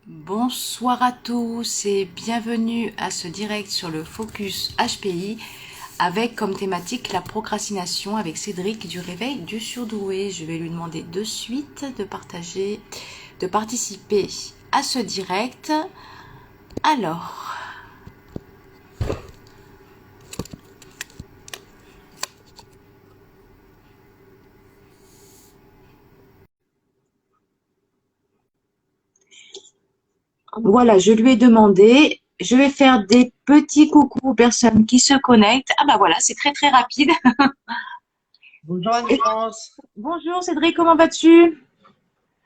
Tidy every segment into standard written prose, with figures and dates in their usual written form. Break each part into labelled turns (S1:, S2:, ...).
S1: Bonsoir à tous et bienvenue à ce direct sur le Focus HPI avec comme thématique la procrastination avec Cédric du Réveil du Surdoué. Je vais lui demander de suite de partager, de participer à ce direct. Alors, voilà, je lui ai demandé. Je vais faire des petits coucou aux personnes qui se connectent. Ah bah voilà, c'est très très rapide.
S2: Bonjour
S1: Et-
S2: Anne-France,
S1: Bonjour Cédric, comment vas-tu?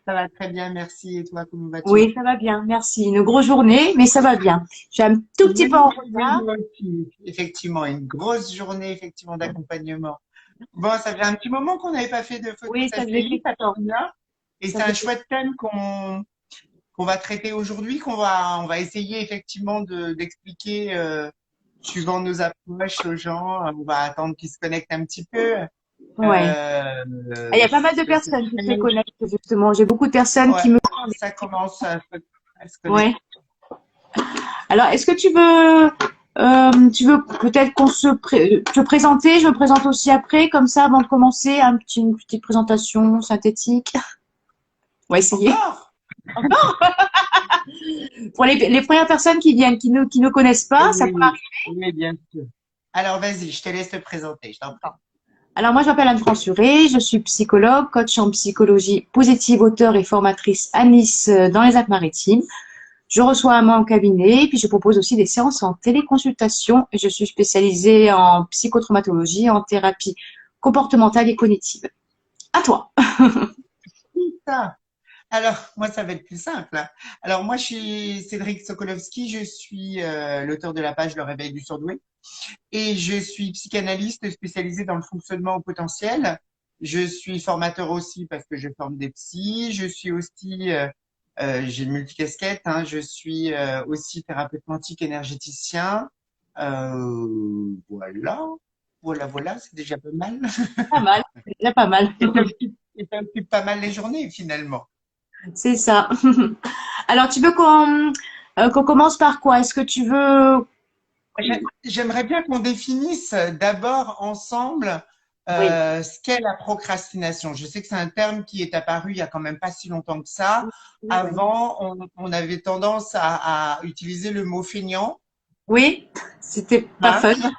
S2: ça va très bien, merci. Et toi, comment vas-tu?
S1: Oui, ça va bien, merci. Une grosse journée, mais ça va bien. Je suis un tout petit peu en
S2: Oui, oui,
S1: retard.
S2: moi aussi. Effectivement, une grosse journée effectivement d'accompagnement. Bon, ça fait un petit moment qu'on n'avait pas fait de
S1: Oui,
S2: Focus
S1: ça faisait
S2: HPI, ça
S1: quelque temps.
S2: tombe bien. Et
S1: Ça
S2: c'est un
S1: faisait...
S2: chouette thème qu'on va traiter aujourd'hui, on va essayer effectivement d'expliquer suivant nos approches aux gens. On va attendre qu'ils se connectent un petit peu.
S1: Ouais. Ah, il y a pas mal de
S2: C'est
S1: personnes qui se
S2: très,
S1: connectent, justement. J'ai beaucoup de personnes
S2: ouais,
S1: qui me...
S2: ça commence à se
S1: Ouais.
S2: connecter.
S1: Alors, est-ce que tu veux peut-être te présenter? Je me présente aussi après, comme ça, avant de commencer, une petite présentation synthétique. On va essayer.
S2: Encore?
S1: Pour les premières personnes qui viennent, qui ne connaissent pas, ça peut
S2: Oui, oui, bien sûr. Alors, vas-y, je te laisse te présenter, je t'en prie.
S1: Alors moi, je m'appelle Anne Fransuré, je suis psychologue, coach en psychologie positive, auteure et formatrice à Nice dans les Alpes-Maritimes. Je reçois un mois en cabinet, puis je propose aussi des séances en téléconsultation. Je suis spécialisée en psychotraumatologie, en thérapie comportementale et cognitive. À toi.
S2: Ça. Alors, moi, ça va être plus simple, hein. Alors, moi, je suis Cédric Sokolowski, je suis l'auteur de la page Le Réveil du Surdoué et je suis psychanalyste spécialisé dans le fonctionnement au potentiel. Je suis formateur aussi parce que je forme des psys. Je suis aussi, j'ai une multicasquette, hein. Je suis aussi thérapeute quantique énergéticien. Voilà, voilà, c'est déjà pas mal.
S1: Pas mal, c'est déjà pas mal.
S2: Et ça occupe pas mal les journées finalement.
S1: C'est ça. Alors, tu veux qu'on commence par quoi? Est-ce que tu veux...
S2: J'aimerais bien qu'on définisse d'abord ensemble
S1: Oui.
S2: ce qu'est la procrastination. Je sais que c'est un terme qui est apparu il y a quand même pas si longtemps que ça.
S1: Oui,
S2: Avant, on avait tendance à utiliser le mot feignant.
S1: oui, c'était pas
S2: Hein?
S1: fun.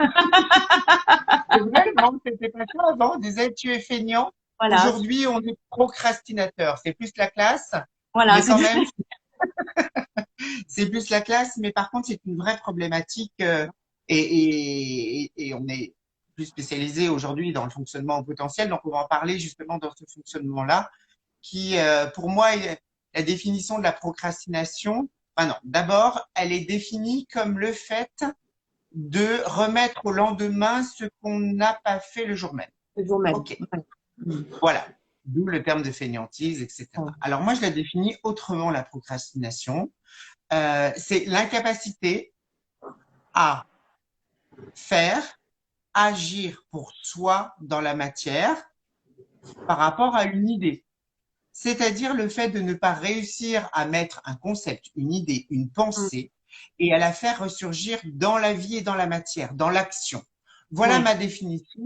S2: C'est vrai, non, c'était pas ça avant. On disait tu es feignant.
S1: Voilà,
S2: Aujourd'hui, on est procrastinateur. C'est plus la classe,
S1: voilà,
S2: mais
S1: c'est
S2: quand même, c'est plus la classe, mais par contre, c'est une vraie problématique et on est plus spécialisé aujourd'hui dans le fonctionnement au potentiel. Donc, on va en parler justement dans ce fonctionnement-là qui, pour moi, est la définition de la procrastination. Enfin non, d'abord, elle est définie comme le fait de remettre au lendemain ce qu'on n'a pas fait le jour même.
S1: le jour même.
S2: OK,
S1: Ouais.
S2: voilà. D'où le terme de fainéantise, etc.
S1: Ouais.
S2: Alors moi, je la définis autrement, la procrastination. C'est l'incapacité à faire, agir pour soi dans la matière par rapport à une idée. C'est-à-dire le fait de ne pas réussir à mettre un concept, une idée, une
S1: Mm.
S2: pensée et à la faire ressurgir dans la vie et dans la matière, dans l'action. Voilà
S1: Ouais,
S2: ma définition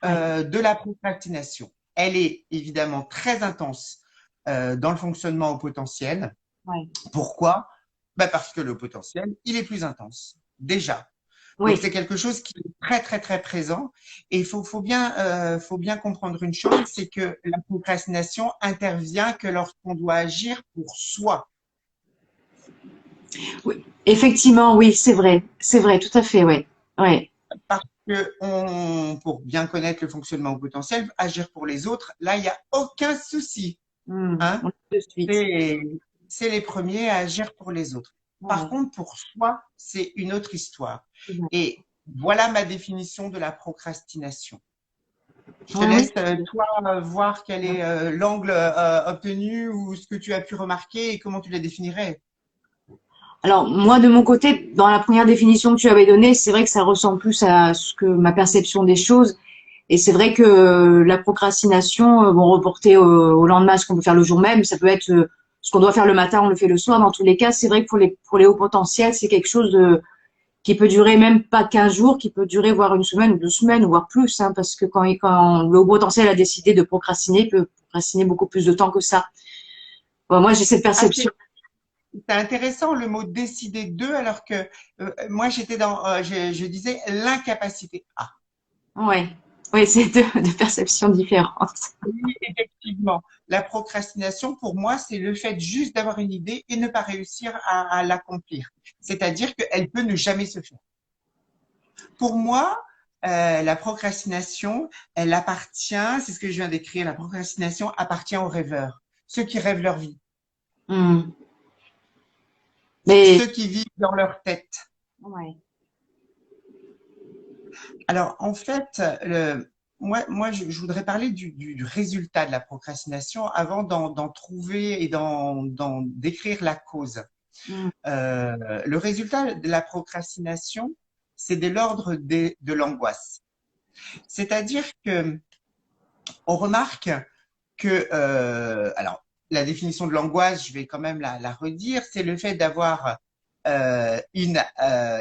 S1: ouais,
S2: de la procrastination. Elle est évidemment très intense dans le fonctionnement au potentiel.
S1: ouais.
S2: Pourquoi? Ben parce que le potentiel, il est plus intense, déjà. Donc
S1: Oui.
S2: c'est quelque chose qui est très très très présent et faut bien comprendre une chose, c'est que la procrastination intervient que lorsqu'on doit agir pour soi.
S1: Oui. Effectivement, oui, c'est vrai, tout à fait, ouais, ouais.
S2: Parce que pour bien connaître le fonctionnement au potentiel, agir pour les autres, là il n'y a aucun souci, hein.
S1: On est de suite.
S2: C'est c'est les premiers à agir pour les autres. Par
S1: Ouais.
S2: contre, pour soi, c'est une autre histoire.
S1: Ouais.
S2: Et voilà ma définition de la procrastination. Je te
S1: Oui, oui.
S2: laisse, toi, voir quel est l'angle obtenu ou ce que tu as pu remarquer et comment tu la définirais.
S1: Alors, moi, de mon côté, dans la première définition que tu avais donnée, c'est vrai que ça ressemble plus à ce que ma perception des choses. Et c'est vrai que la procrastination, bon, reporter au lendemain ce qu'on peut faire le jour même, ça peut être ce qu'on doit faire le matin, on le fait le soir. Dans tous les cas, c'est vrai que pour les hauts potentiels, c'est quelque chose qui peut durer même pas 15 jours, qui peut durer voire une semaine ou 2 semaines, voire plus, hein, parce que quand le haut potentiel a décidé de procrastiner, il peut procrastiner beaucoup plus de temps que ça. Bon, moi, j'ai cette
S2: Ah,
S1: perception.
S2: c'est intéressant le mot décider d'eux, alors que moi j'étais dans, je disais l'incapacité. Ah,
S1: Ouais. Oui, c'est deux perceptions différentes.
S2: oui, effectivement. La procrastination, pour moi, c'est le fait juste d'avoir une idée et ne pas réussir à l'accomplir. C'est-à-dire qu'elle peut ne jamais se faire. Pour moi, la procrastination, elle appartient, c'est ce que je viens d'écrire, la procrastination appartient aux rêveurs, ceux qui rêvent leur vie,
S1: Hmm. Mais
S2: ceux qui vivent dans leur tête.
S1: ouais.
S2: Alors, en fait, je voudrais parler du résultat de la procrastination avant d'en trouver et d'en décrire la cause.
S1: Hmm.
S2: Le résultat de la procrastination, c'est de l'ordre de l'angoisse. C'est-à-dire que on remarque que, alors, la définition de l'angoisse, je vais quand même la redire, c'est le fait d'avoir une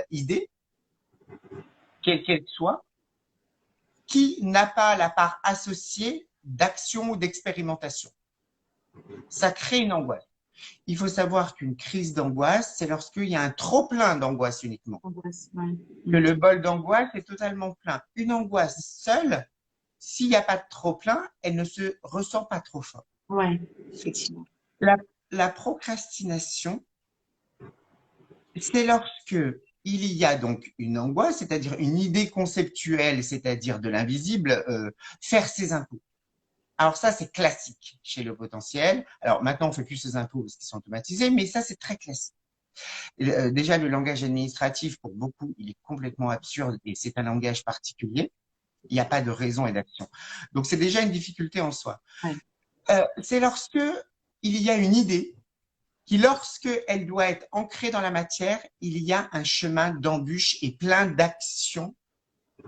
S2: idée, quelle qu'elle soit, qui n'a pas la part associée d'action ou d'expérimentation. Ça crée une angoisse. Il faut savoir qu'une crise d'angoisse, c'est lorsqu'il y a un trop-plein d'angoisse uniquement.
S1: Angoisse, ouais.
S2: Que le bol d'angoisse est totalement plein. Une angoisse seule, s'il n'y a pas de trop-plein, elle ne se ressent pas trop fort.
S1: Ouais, effectivement.
S2: La, la procrastination, c'est lorsque il y a donc une angoisse, c'est-à-dire une idée conceptuelle, c'est-à-dire de l'invisible, faire ses impôts. Alors ça, c'est classique chez le potentiel. Alors maintenant, on fait plus ses impôts parce qu'ils sont automatisés, mais ça, c'est très classique. Déjà, le langage administratif, pour beaucoup, il est complètement absurde et c'est un langage particulier. Il n'y a pas de raison et d'action. Donc, c'est déjà une difficulté en soi.
S1: Ouais.
S2: C'est lorsque il y a une idée qui, lorsque elle doit être ancrée dans la matière, il y a un chemin d'embûches et plein d'actions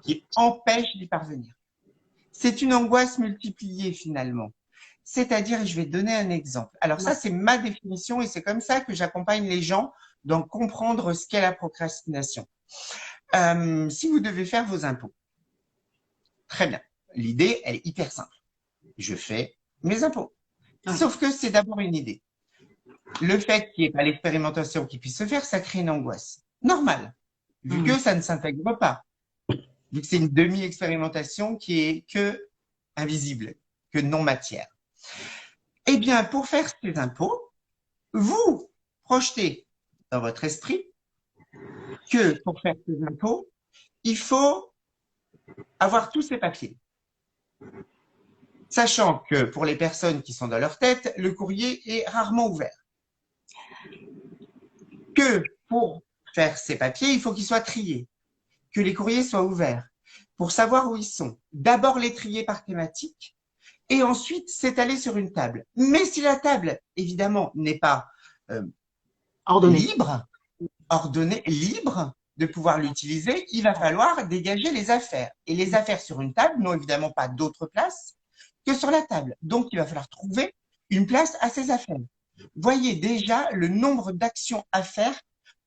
S2: qui empêchent d'y parvenir. C'est une angoisse multipliée finalement. C'est-à-dire, je vais donner un exemple. Alors ça, c'est ma définition et c'est comme ça que j'accompagne les gens dans comprendre ce qu'est la procrastination. Si vous devez faire vos impôts, très bien. L'idée, elle est hyper simple. Je fais mes impôts.
S1: Ouais.
S2: Sauf que c'est d'abord une idée. Le fait qu'il n'y ait pas l'expérimentation qui puisse se faire, ça crée une angoisse. Normal, vu que ça ne s'intègre pas. Vu que c'est une demi-expérimentation qui est que invisible, que non matière. Eh bien, pour faire ces impôts, vous projetez dans votre esprit que pour faire ces impôts, il faut avoir tous ces papiers. Sachant que pour les personnes qui sont dans leur tête, le courrier est rarement ouvert. Que pour faire ces papiers, il faut qu'ils soient triés, que les courriers soient ouverts, pour savoir où ils sont. D'abord les trier par thématique, et ensuite s'étaler sur une table. Mais si la table, évidemment, n'est pas libre, ordonnée, libre de pouvoir l'utiliser, il va falloir dégager les affaires. Et les affaires sur une table n'ont évidemment pas d'autre place que sur la table. Donc, il va falloir trouver une place à ces affaires. Voyez déjà le nombre d'actions à faire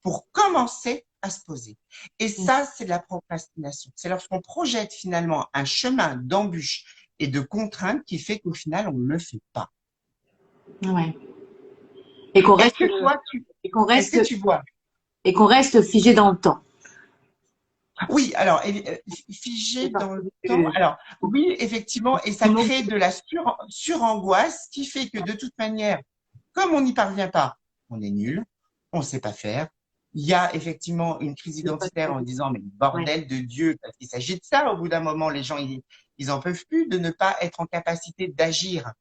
S2: pour commencer à se poser. Et ça, c'est de la procrastination. C'est lorsqu'on projette finalement un chemin d'embûches et de contraintes qui fait qu'au final, on ne le fait pas.
S1: Ouais. Et qu'on reste,
S2: est-ce que tu vois?
S1: Et qu'on reste figé dans le temps.
S2: Oui, alors, figé dans le temps. Alors, oui, effectivement, et ça crée de la surangoisse qui fait que de toute manière, comme on n'y parvient pas, on est nul, on ne sait pas faire. Il y a effectivement une crise identitaire en disant, mais bordel de Dieu, parce qu'il s'agit de ça, au bout d'un moment, les gens, ils en peuvent plus de ne pas être en capacité d'agir.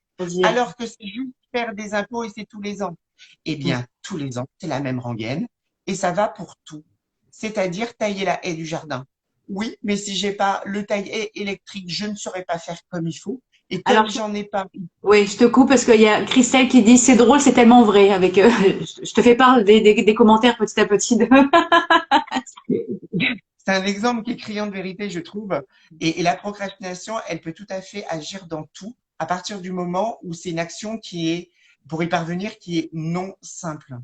S2: Alors que c'est juste faire des impôts et c'est tous les ans. Eh bien, tous les ans, c'est la même rengaine et ça va pour tout. C'est-à-dire tailler la haie du jardin. Oui, mais si j'ai pas le taille-haie électrique, je ne saurais pas faire comme il faut. Et comme j'en ai pas.
S1: Oui, je te coupe parce qu'il y a Christelle qui dit c'est drôle, c'est tellement vrai. Avec, je te fais part des commentaires petit à petit.
S2: C'est un exemple qui est criant de vérité, je trouve. Et la procrastination, elle peut tout à fait agir dans tout à partir du moment où c'est une action qui est pour y parvenir qui est non simple,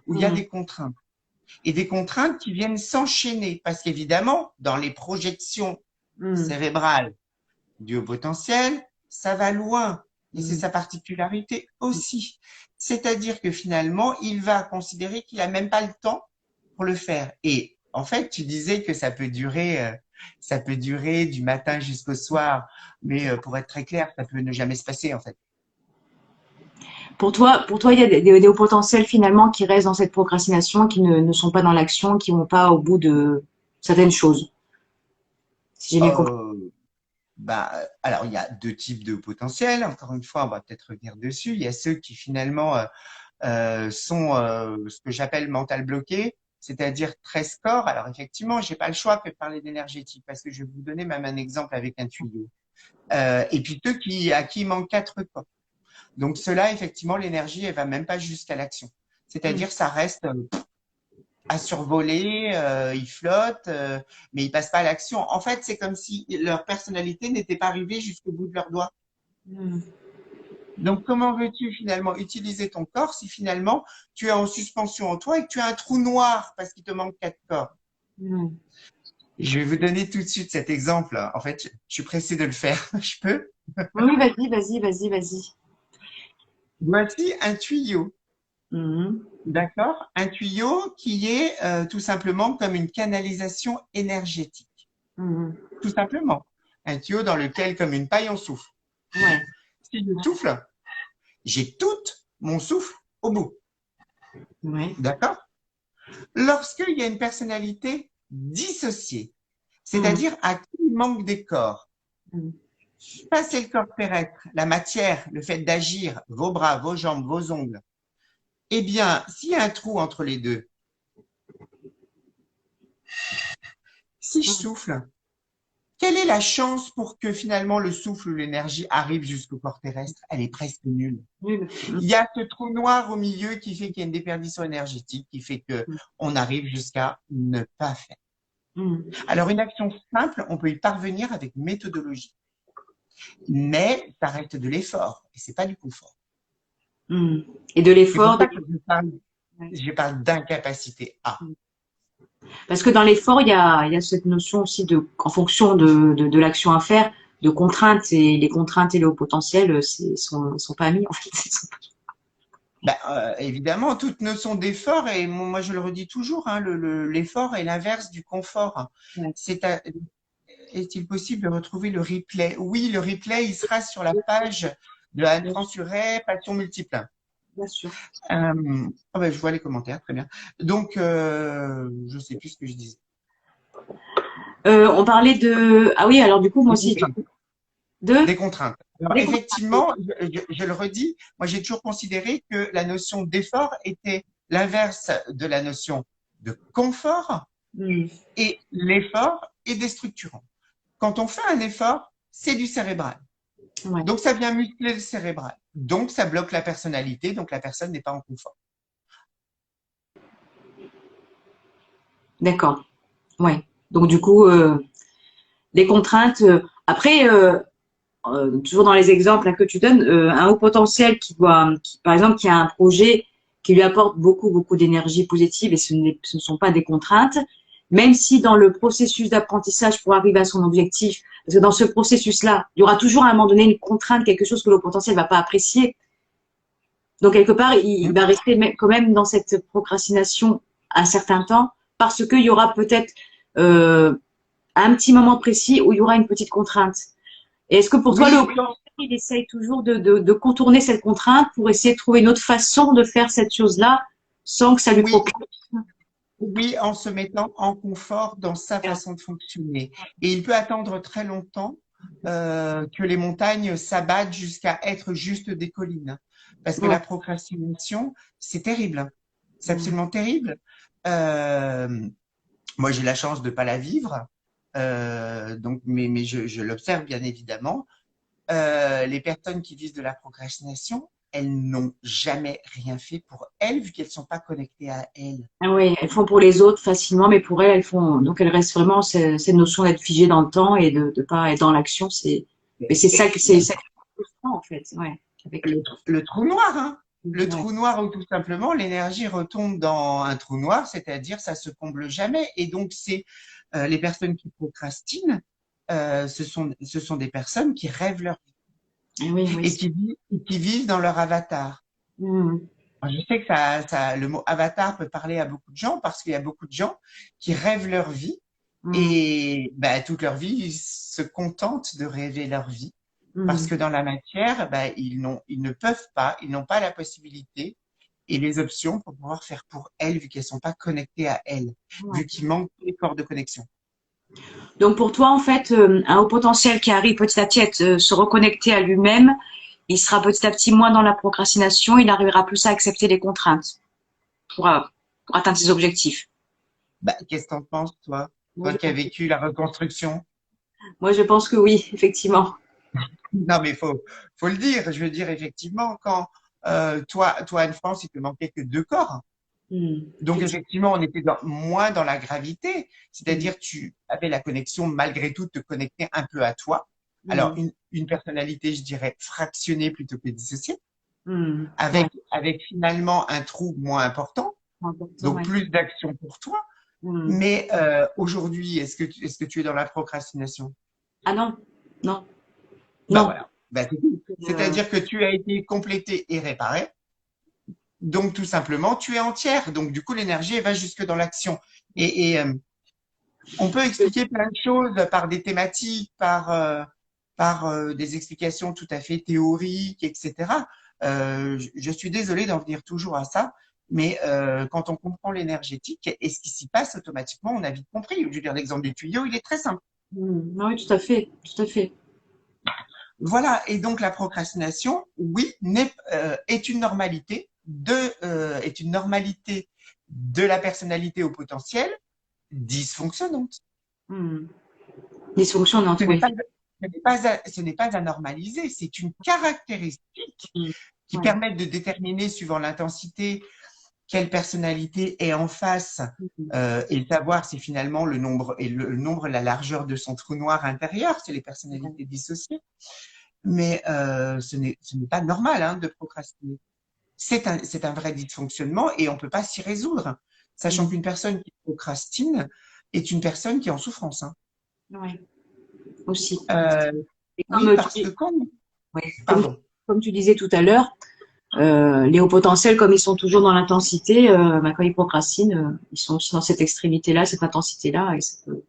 S2: où il y a des contraintes. Et des contraintes qui viennent s'enchaîner, parce qu'évidemment, dans les projections cérébrales du haut potentiel, ça va loin. Et c'est sa particularité aussi. C'est-à-dire que finalement, il va considérer qu'il n'a même pas le temps pour le faire. Et en fait, tu disais que ça peut durer du matin jusqu'au soir. Mais pour être très clair, ça peut ne jamais se passer, en fait.
S1: Pour toi, il y a des hauts potentiels finalement qui restent dans cette procrastination, qui ne sont pas dans l'action, qui vont pas au bout de certaines choses. Si j'ai bien compris.
S2: Bah, alors, il y a deux types de potentiels. Encore une fois, on va peut-être revenir dessus. Il y a ceux qui finalement sont ce que j'appelle mental bloqué, c'est-à-dire très score. Alors, effectivement, j'ai pas le choix que de parler d'énergétique parce que je vais vous donner même un exemple avec un tuyau. Et puis ceux à qui il manque 4 corps. Donc, ceux-là, effectivement, l'énergie, elle va même pas jusqu'à l'action. C'est-à-dire, ça reste à survoler, ils flottent, mais ils passent pas à l'action. En fait, c'est comme si leur personnalité n'était pas arrivée jusqu'au bout de leurs doigts. Donc, comment veux-tu finalement utiliser ton corps si finalement tu es en suspension en toi et que tu as un trou noir parce qu'il te manque 4 corps? Je vais vous donner tout de suite cet exemple. En fait, je suis pressé de le faire. Je peux?
S1: Oui, vas-y.
S2: Voici un tuyau. D'accord? Un tuyau qui est tout simplement comme une canalisation énergétique. Tout simplement. Un tuyau dans lequel, comme une paille, on souffle.
S1: Ouais.
S2: Si je souffle, j'ai tout mon souffle au bout.
S1: Ouais.
S2: D'accord? Lorsqu'il y a une personnalité dissociée, c'est-à-dire à qui il manque des corps, ça c'est le corps terrestre, la matière, le fait d'agir, vos bras, vos jambes, vos ongles. Eh bien, s'il y a un trou entre les deux, si je souffle, quelle est la chance pour que finalement le souffle ou l'énergie arrive jusqu'au corps terrestre? Elle est presque nulle. Il y a ce trou noir au milieu qui fait qu'il y a une déperdition énergétique, qui fait que on arrive jusqu'à ne pas faire. Alors, une action simple, on peut y parvenir avec méthodologie. Mais ça reste de l'effort et c'est pas du confort.
S1: Et de l'effort.
S2: C'est pour ça que je parle d'incapacité à.
S1: Parce que dans l'effort, il y a cette notion aussi en fonction de l'action à faire, de contraintes, et les contraintes et le haut potentiel, sont pas amis, en fait.
S2: Évidemment, toute notion d'effort, et moi je le redis toujours, hein, l'effort est l'inverse du confort.
S1: Ouais.
S2: Est-il possible de retrouver le replay? Oui, le replay, il sera sur la page de Anne Fransuret, Passion Multiple.
S1: Bien sûr.
S2: Je vois les commentaires, très bien. Donc, je ne sais plus ce que je disais.
S1: On parlait de… Ah oui, alors du coup, moi aussi…
S2: Des contraintes. Alors, effectivement, je le redis, moi j'ai toujours considéré que la notion d'effort était l'inverse de la notion de confort, et l'effort est déstructurant. Quand on fait un effort, c'est du cérébral. Ouais. Donc, ça vient muscler le cérébral. Donc, ça bloque la personnalité. Donc, la personne n'est pas en confort.
S1: D'accord. Ouais. Donc, du coup, les contraintes… après, toujours dans les exemples que tu donnes, un haut potentiel par exemple, qui a un projet qui lui apporte beaucoup d'énergie positive et ce ne sont pas des contraintes, même si dans le processus d'apprentissage pour arriver à son objectif, parce que dans ce processus-là, il y aura toujours à un moment donné une contrainte, quelque chose que le potentiel ne va pas apprécier. Donc, quelque part, il va rester quand même dans cette procrastination un certain temps parce qu'il y aura peut-être un petit moment précis où il y aura une petite contrainte. Et est-ce que pour toi, le haut potentiel, il essaye toujours de contourner cette contrainte pour essayer de trouver une autre façon de faire cette chose-là sans que ça lui procure?
S2: Oui, en se mettant en confort dans sa façon de fonctionner. Et il peut attendre très longtemps que les montagnes s'abattent jusqu'à être juste des collines. Parce que la procrastination, c'est terrible. C'est absolument terrible. Moi, j'ai la chance de ne pas la vivre. Donc, mais je l'observe bien évidemment. Les personnes qui vivent de la procrastination, elles n'ont jamais rien fait pour elles, vu qu'elles ne sont pas connectées à elles.
S1: Ah oui, elles font pour les autres facilement, mais pour elles, elles font. Donc, elles restent vraiment cette notion d'être figées dans le temps et de pas être dans l'action. Mais c'est ça que c'est frustrant, en fait. Ouais.
S2: Le trou noir, hein. le
S1: Ouais.
S2: trou noir, ou tout simplement, l'énergie retombe dans un trou noir, c'est-à-dire ça se comble jamais. Et donc, c'est les personnes qui procrastinent, ce sont des personnes qui rêvent leur
S1: Eh oui, oui.
S2: et qui vivent dans leur avatar.
S1: Mm.
S2: Alors, je sais que le mot avatar peut parler à beaucoup de gens parce qu'il y a beaucoup de gens qui rêvent leur vie
S1: Mm.
S2: et bah, toute leur vie, ils se contentent de rêver leur vie parce
S1: Mm.
S2: que dans la matière, bah, ils ne peuvent pas, ils n'ont pas la possibilité et les options pour pouvoir faire pour elles vu qu'elles sont pas connectées à elles,
S1: Ouais.
S2: vu qu'il manque les corps de connexion.
S1: Donc pour toi, en fait, un haut potentiel qui arrive petit à petit à se reconnecter à lui-même, il sera petit à petit moins dans la procrastination, il arrivera plus à accepter les contraintes pour, euh, pour atteindre ses objectifs.
S2: Bah, qu'est-ce que t'en penses, toi?
S1: Moi
S2: Toi
S1: je,
S2: qui as vécu la reconstruction?
S1: moi, je pense que oui, effectivement.
S2: Non, mais faut le dire. Je veux dire, effectivement, quand toi, Anne-France, il te manquait que deux corps. Donc,
S1: Effectivement.
S2: effectivement, on était moins dans la gravité.
S1: Mm.
S2: C'est-à-dire, tu avais la connexion, malgré tout, de te connecter un peu à toi. Alors,
S1: Mm.
S2: une personnalité, je dirais, fractionnée plutôt que dissociée,
S1: Mm. Ouais,
S2: avec finalement un trou moins important,
S1: important,
S2: donc
S1: ouais.
S2: plus d'action pour toi.
S1: Mm.
S2: Mais aujourd'hui, est-ce que tu es dans la procrastination?
S1: Ah non, non,
S2: Bah
S1: non.
S2: voilà. Bah, c'est tout.
S1: Euh,
S2: C'est-à-dire que tu as été complété et réparé. Donc, tout simplement, tu es entière. Donc, du coup, l'énergie, elle va jusque dans l'action. Et on peut expliquer plein de choses par des thématiques, par des explications tout à fait théoriques, etc. Je suis désolée d'en venir toujours à ça, mais quand on comprend l'énergétique et ce qui s'y passe automatiquement, on a vite compris. Je veux dire, l'exemple du tuyau, il est très simple.
S1: oui, tout à fait, tout à fait.
S2: Voilà. Et donc, la procrastination, oui, est une normalité de la personnalité au potentiel dysfonctionnante.
S1: Mm. Dysfonction, non,
S2: Ce n'est
S1: oui.
S2: pas, ce n'est pas à normaliser, c'est une caractéristique
S1: Mm.
S2: qui
S1: Ouais.
S2: permet de déterminer, suivant l'intensité, quelle personnalité est en face
S1: Mm.
S2: et savoir si finalement le nombre, la largeur de son trou noir intérieur, c'est les
S1: Ouais.
S2: personnalités dissociées. Mais ce n'est pas normal hein, de procrastiner. C'est un vrai dysfonctionnement et on ne peut pas s'y résoudre, sachant
S1: Mm.
S2: qu'une personne qui procrastine est une personne qui est en souffrance. Hein.
S1: Ouais, aussi.
S2: Euh,
S1: Et
S2: oui, parce que
S1: ouais,
S2: pardon.
S1: comme tu disais tout à l'heure, les hauts potentiels, comme ils sont toujours dans l'intensité, bah, quand ils procrastinent, ils sont aussi dans cette extrémité-là, cette intensité-là. Et ça peut...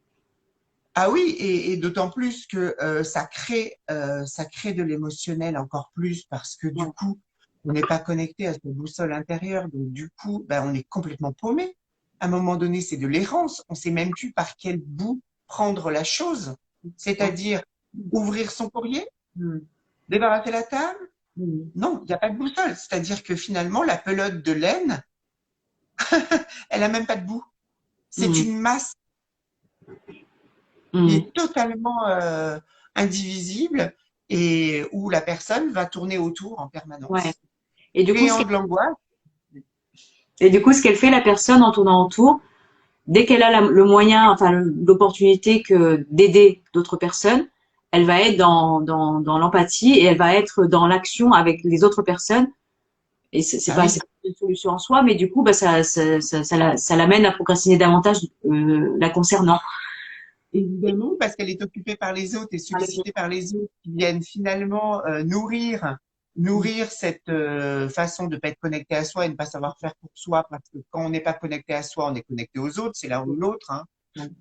S2: Ah oui, et d'autant plus que ça crée de l'émotionnel encore plus parce que du
S1: Ouais.
S2: coup, on n'est pas connecté à cette boussole intérieure, donc du coup, ben, on est complètement paumé. À un moment donné, c'est de l'errance. On sait même plus par quel bout prendre la chose,
S1: Ouais.
S2: c'est-à-dire ouvrir son courrier,
S1: Mm.
S2: débarrasser la table.
S1: Mm.
S2: Non, il n'y a pas de boussole. C'est-à-dire que finalement, la pelote de laine, elle a même pas de bout. C'est
S1: Mm.
S2: une masse qui
S1: Mm.
S2: est totalement indivisible et où la personne va tourner autour en
S1: Ouais.
S2: permanence.
S1: Et du coup,
S2: Créant de l'angoisse.
S1: ce qu'elle fait, la personne, en tournant autour, dès qu'elle a le moyen, enfin l'opportunité que d'aider d'autres personnes, elle va être dans l'empathie et elle va être dans l'action avec les autres personnes. Et
S2: Ah oui,
S1: c'est pas une solution en soi, mais du coup, bah, ça l'amène à procrastiner davantage la concernant.
S2: évidemment, parce qu'elle est occupée par les autres et sollicitée par les autres qui viennent finalement nourrir cette façon de ne pas être connecté à soi et ne pas savoir faire pour soi. Parce que quand on n'est pas connecté à soi, on est connecté aux autres, c'est l'un ou l'autre, hein,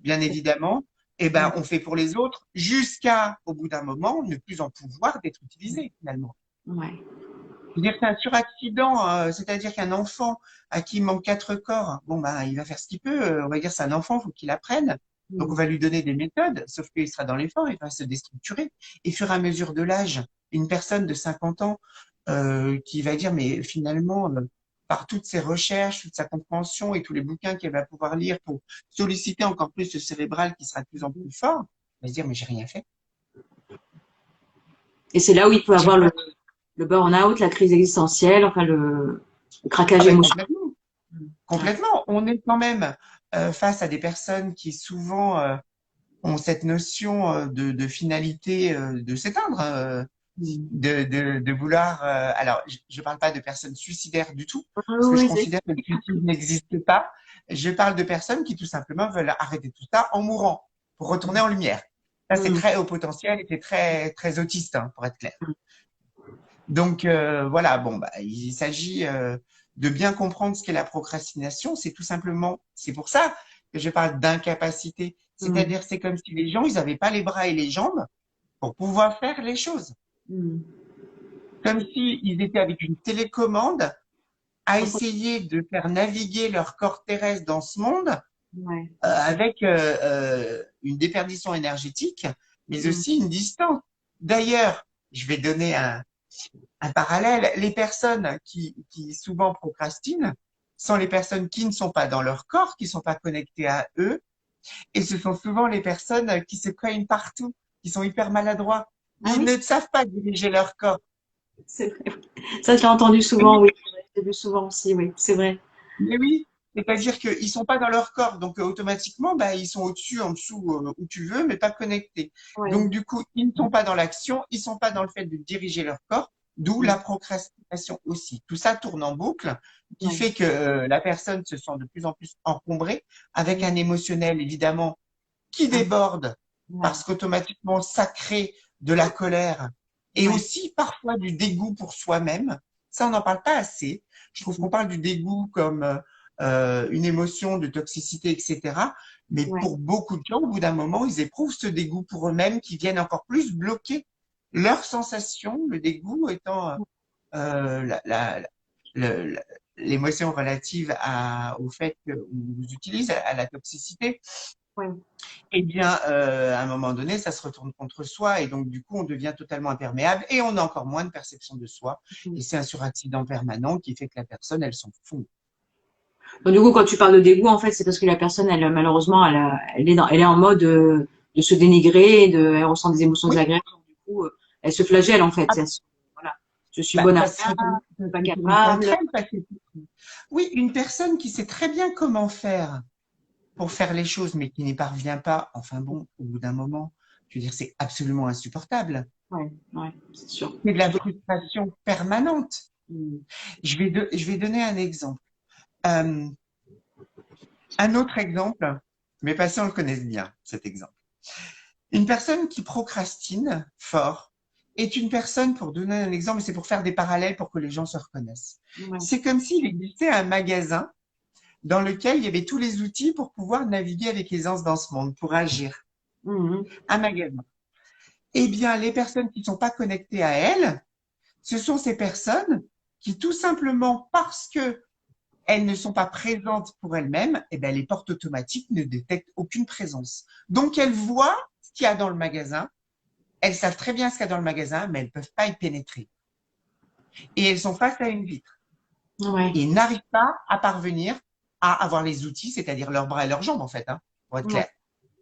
S2: bien évidemment. Et ben, on fait pour les autres jusqu'à, au bout d'un moment, ne plus en pouvoir d'être utilisé finalement.
S1: Ouais.
S2: Je veux dire, c'est un suraccident, c'est-à-dire qu'un enfant à qui il manque quatre corps, bon bah il va faire ce qu'il peut. On va dire c'est un enfant, faut qu'il apprenne. Donc on va lui donner des méthodes, sauf qu'il sera dans l'effort, il va se déstructurer. Et au fur et à mesure de l'âge, une personne de 50 ans qui va dire mais finalement par toutes ses recherches, toute sa compréhension et tous les bouquins qu'elle va pouvoir lire pour solliciter encore plus le cérébral qui sera de plus en plus fort, elle va se dire mais j'ai rien fait.
S1: Et c'est là où il peut
S2: J'ai
S1: avoir
S2: pas.
S1: le burn-out, la crise existentielle, enfin le craquage
S2: Ah ben
S1: émotionnel.
S2: complètement.
S1: Ouais.
S2: Complètement. On est quand même face à des personnes qui souvent ont cette notion de finalité de s'éteindre.
S1: Mm.
S2: de vouloir. Alors, je parle pas de personnes suicidaires du tout,
S1: Ah
S2: parce que je
S1: oui,
S2: considère que le suicide n'existe pas. Je parle de personnes qui tout simplement veulent arrêter tout ça en mourant pour retourner en lumière. Ça, c'est
S1: mm.
S2: très haut potentiel et c'est très très autiste, hein, pour être clair. Donc voilà, bon, bah, il s'agit de bien comprendre ce qu'est la procrastination. C'est tout simplement, c'est pour ça que je parle d'incapacité.
S1: Mm.
S2: C'est-à-dire, c'est comme si les gens, ils n'avaient pas les bras et les jambes pour pouvoir faire les choses.
S1: Mm.
S2: Comme s'ils étaient avec une télécommande à essayer de faire naviguer leur corps terrestre dans ce monde
S1: Ouais.
S2: avec une déperdition énergétique, mais
S1: Mm.
S2: aussi une distance. D'ailleurs, je vais donner un parallèle. Les personnes qui souvent procrastinent sont les personnes qui ne sont pas dans leur corps, qui ne sont pas connectées à eux, et ce sont souvent les personnes qui se craignent partout, qui sont hyper maladroits.
S1: Ah
S2: Ils
S1: oui,
S2: ne savent pas diriger leur corps.
S1: c'est vrai. Ça, je l'ai entendu souvent, oui. J'ai vu souvent aussi, oui, c'est vrai.
S2: Mais oui, c'est-à-dire qu'ils sont pas dans leur corps, donc automatiquement, bah, ils sont au-dessus, en dessous, où tu veux, mais pas connectés.
S1: Ouais.
S2: Donc du coup, ils ne sont pas dans l'action, ils sont pas dans le fait de diriger leur corps, d'où
S1: Mm.
S2: la procrastination aussi. Tout ça tourne en boucle, qui
S1: Ouais.
S2: fait que la personne se sent de plus en plus encombrée, avec
S1: Mm.
S2: un émotionnel évidemment qui
S1: Ah,
S2: déborde,
S1: ouais.
S2: parce qu'automatiquement, ça crée de la colère et
S1: Ouais.
S2: aussi parfois du dégoût pour soi-même. Ça, on n'en parle pas assez. Je trouve
S1: Mm.
S2: qu'on parle du dégoût comme une émotion de toxicité, etc. Mais
S1: Ouais.
S2: pour beaucoup de gens, au bout d'un moment, ils éprouvent ce dégoût pour eux-mêmes qui viennent encore plus bloquer leurs sensations, le dégoût étant l'émotion relative au fait qu'on vous utilise à la toxicité.
S1: Ouais.
S2: Eh bien, à un moment donné, ça se retourne contre soi et donc du coup, on devient totalement imperméable et on a encore moins de perception de soi.
S1: Mm.
S2: Et c'est un suraccident permanent qui fait que la personne, elle s'en fout.
S1: Donc, du coup, quand tu parles de dégoût, en fait, c'est parce que la personne, elle, malheureusement, elle est en mode de se dénigrer, elle ressent des émotions
S2: Oui,
S1: désagréables. Donc, du coup, elle se flagelle, en fait.
S2: ah,
S1: Voilà. Je suis
S2: bah,
S1: bonne à
S2: parce
S1: rien,
S2: que
S1: je suis pas
S2: c'est une
S1: capable.
S2: contrainte. Oui, une personne qui sait très bien comment faire pour faire les choses, mais qui n'y parvient pas, enfin bon, au bout d'un moment, je veux dire, c'est absolument insupportable.
S1: Ouais, ouais, c'est sûr.
S2: C'est de la
S1: Surtout.
S2: frustration permanente.
S1: Mm.
S2: Je vais donner un exemple. Euh, un autre exemple, mes patients le connaissent bien, cet exemple. Une personne qui procrastine fort est une personne, pour donner un exemple, c'est pour faire des parallèles pour que les gens se reconnaissent.
S1: Ouais.
S2: C'est comme s'il existait un magasin dans lequel il y avait tous les outils pour pouvoir naviguer avec aisance dans ce monde, pour agir.
S1: Mhm.
S2: Un magasin. Eh bien, les personnes qui ne sont pas connectées à elles, ce sont ces personnes qui, tout simplement parce que elles ne sont pas présentes pour elles-mêmes, eh bien, les portes automatiques ne détectent aucune présence. Donc, elles voient ce qu'il y a dans le magasin, elles savent très bien ce qu'il y a dans le magasin, mais elles ne peuvent pas y pénétrer. Et elles sont face à une vitre.
S1: Ouais,
S2: Et n'arrivent pas à parvenir à avoir les outils, c'est-à-dire leurs bras et leurs jambes, en fait, hein, pour être
S1: ouais,
S2: clair,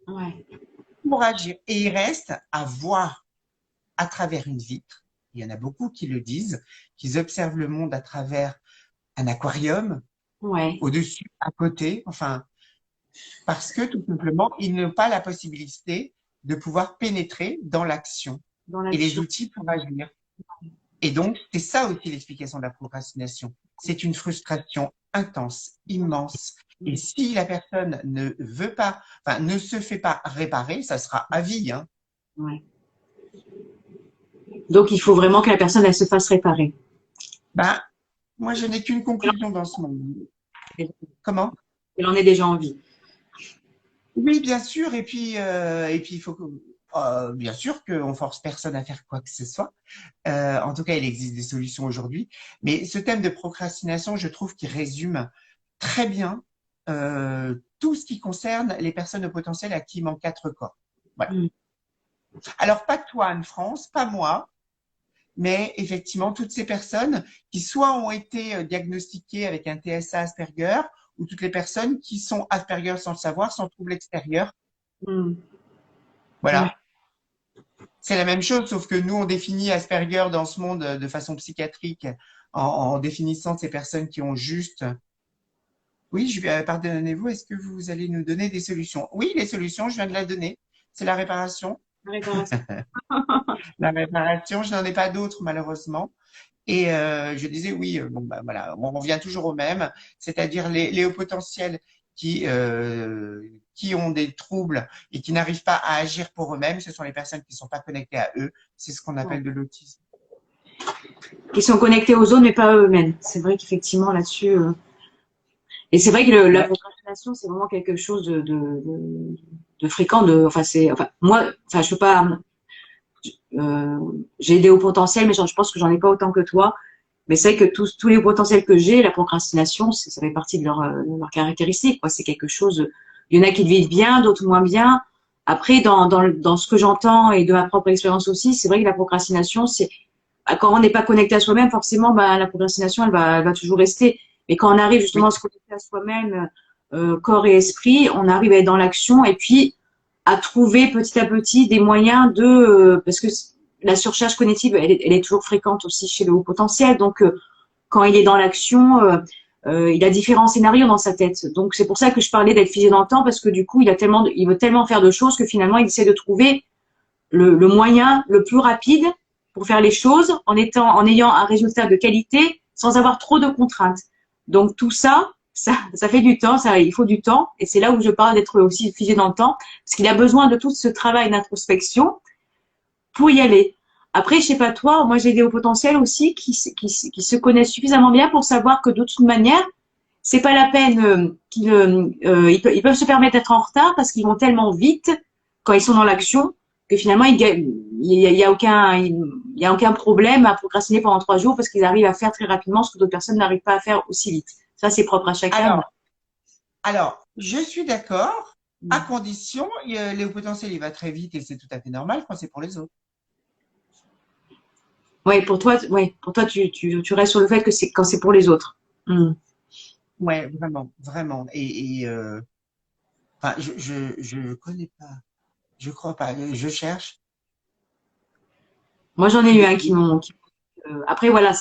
S1: ouais,
S2: pour agir. Et ils restent à voir à travers une vitre. Il y en a beaucoup qui le disent, qu'ils observent le monde à travers un aquarium,
S1: ouais.
S2: au-dessus, à côté, enfin, parce que tout simplement, ils n'ont pas la possibilité de pouvoir pénétrer dans l'action
S1: Dans
S2: et les
S1: l'action.
S2: outils pour agir. Et donc, c'est ça aussi l'explication de la procrastination. C'est une frustration intense, immense. Et si la personne ne veut pas, enfin, ne se fait pas réparer, ça sera à vie, hein.
S1: Ouais. Donc, il faut vraiment que la personne, elle se fasse réparer.
S2: Ben, moi, je n'ai qu'une conclusion dans ce monde. Comment?
S1: Elle en est déjà en vie.
S2: Oui, bien sûr. Et puis, il faut que, bien sûr qu'on force personne à faire quoi que ce soit. En tout cas, il existe des solutions aujourd'hui. Mais ce thème de procrastination, je trouve qu'il résume très bien tout ce qui concerne les personnes au potentiel à qui il manque quatre corps. Voilà.
S1: Mm.
S2: Alors, pas toi, Anne-France, pas moi, mais effectivement, toutes ces personnes qui soit ont été diagnostiquées avec un TSA Asperger, ou toutes les personnes qui sont Asperger sans le savoir, sans trouble extérieur.
S1: Mm. Ouais,
S2: Voilà. C'est la même chose, sauf que nous, on définit Asperger dans ce monde de façon psychiatrique en définissant ces personnes qui ont juste. Oui, pardonnez-vous, est-ce que vous allez nous donner des solutions? Oui, les solutions, je viens de la donner. C'est la réparation.
S1: La réparation.
S2: La réparation, je n'en ai pas d'autres malheureusement. Et je disais oui, bon bah voilà, on revient toujours au même, c'est-à-dire les hauts potentiels qui ont des troubles et qui n'arrivent pas à agir pour eux-mêmes, ce sont les personnes qui ne sont pas connectées à eux. C'est ce qu'on
S1: Ouais.
S2: appelle de l'autisme.
S1: Qui sont connectés aux autres, mais pas à eux-mêmes. C'est vrai qu'effectivement, là-dessus. Et c'est vrai que la
S2: Ouais.
S1: procrastination, c'est vraiment quelque chose de fréquent. Enfin, moi, enfin, je peux pas. Euh, j'ai des hauts potentiels, mais je pense que j'en ai pas autant que toi. Mais c'est vrai que tous les hauts potentiels que j'ai, la procrastination, ça fait partie de leur caractéristique, quoi. C'est quelque chose. Il y en a qui le vivent bien, d'autres moins bien. Après, dans ce que j'entends et de ma propre expérience aussi, c'est vrai que la procrastination, c'est quand on n'est pas connecté à soi-même, forcément, bah, la procrastination, elle va toujours rester. Mais quand on arrive justement
S2: Oui.
S1: à se connecter à soi-même, corps et esprit, on arrive à être dans l'action et puis à trouver petit à petit des moyens parce que la surcharge cognitive, elle est toujours fréquente aussi chez le haut potentiel. Donc, quand il est dans l'action, il a différents scénarios dans sa tête. Donc, c'est pour ça que je parlais d'être figé dans le temps parce que du coup, il veut tellement faire de choses que finalement, il essaie de trouver le moyen le plus rapide pour faire les choses en ayant un résultat de qualité sans avoir trop de contraintes. Donc tout ça fait du temps, il faut du temps, et c'est là où je parle d'être aussi figé dans le temps, parce qu'il a besoin de tout ce travail d'introspection pour y aller. Après, je sais pas toi, moi j'ai des hauts potentiels aussi qui se connaissent suffisamment bien pour savoir que de toute manière, c'est pas la peine ils peuvent se permettre d'être en retard parce qu'ils vont tellement vite quand ils sont dans l'action que finalement il y a aucun problème à procrastiner pendant 3 jours parce qu'ils arrivent à faire très rapidement ce que d'autres personnes n'arrivent pas à faire aussi vite. Ça, c'est propre à chacun.
S2: Alors, je suis d'accord, à condition, les hauts potentiels, il va très vite et c'est tout à fait normal quand c'est pour les autres.
S1: Ouais, pour toi, tu restes sur le fait que c'est quand c'est pour les autres. Mm.
S2: Ouais, vraiment, vraiment. Enfin, je connais pas, je crois pas, je cherche.
S1: Moi, j'en ai eu
S2: Des-
S1: un
S2: des-
S1: après, voilà,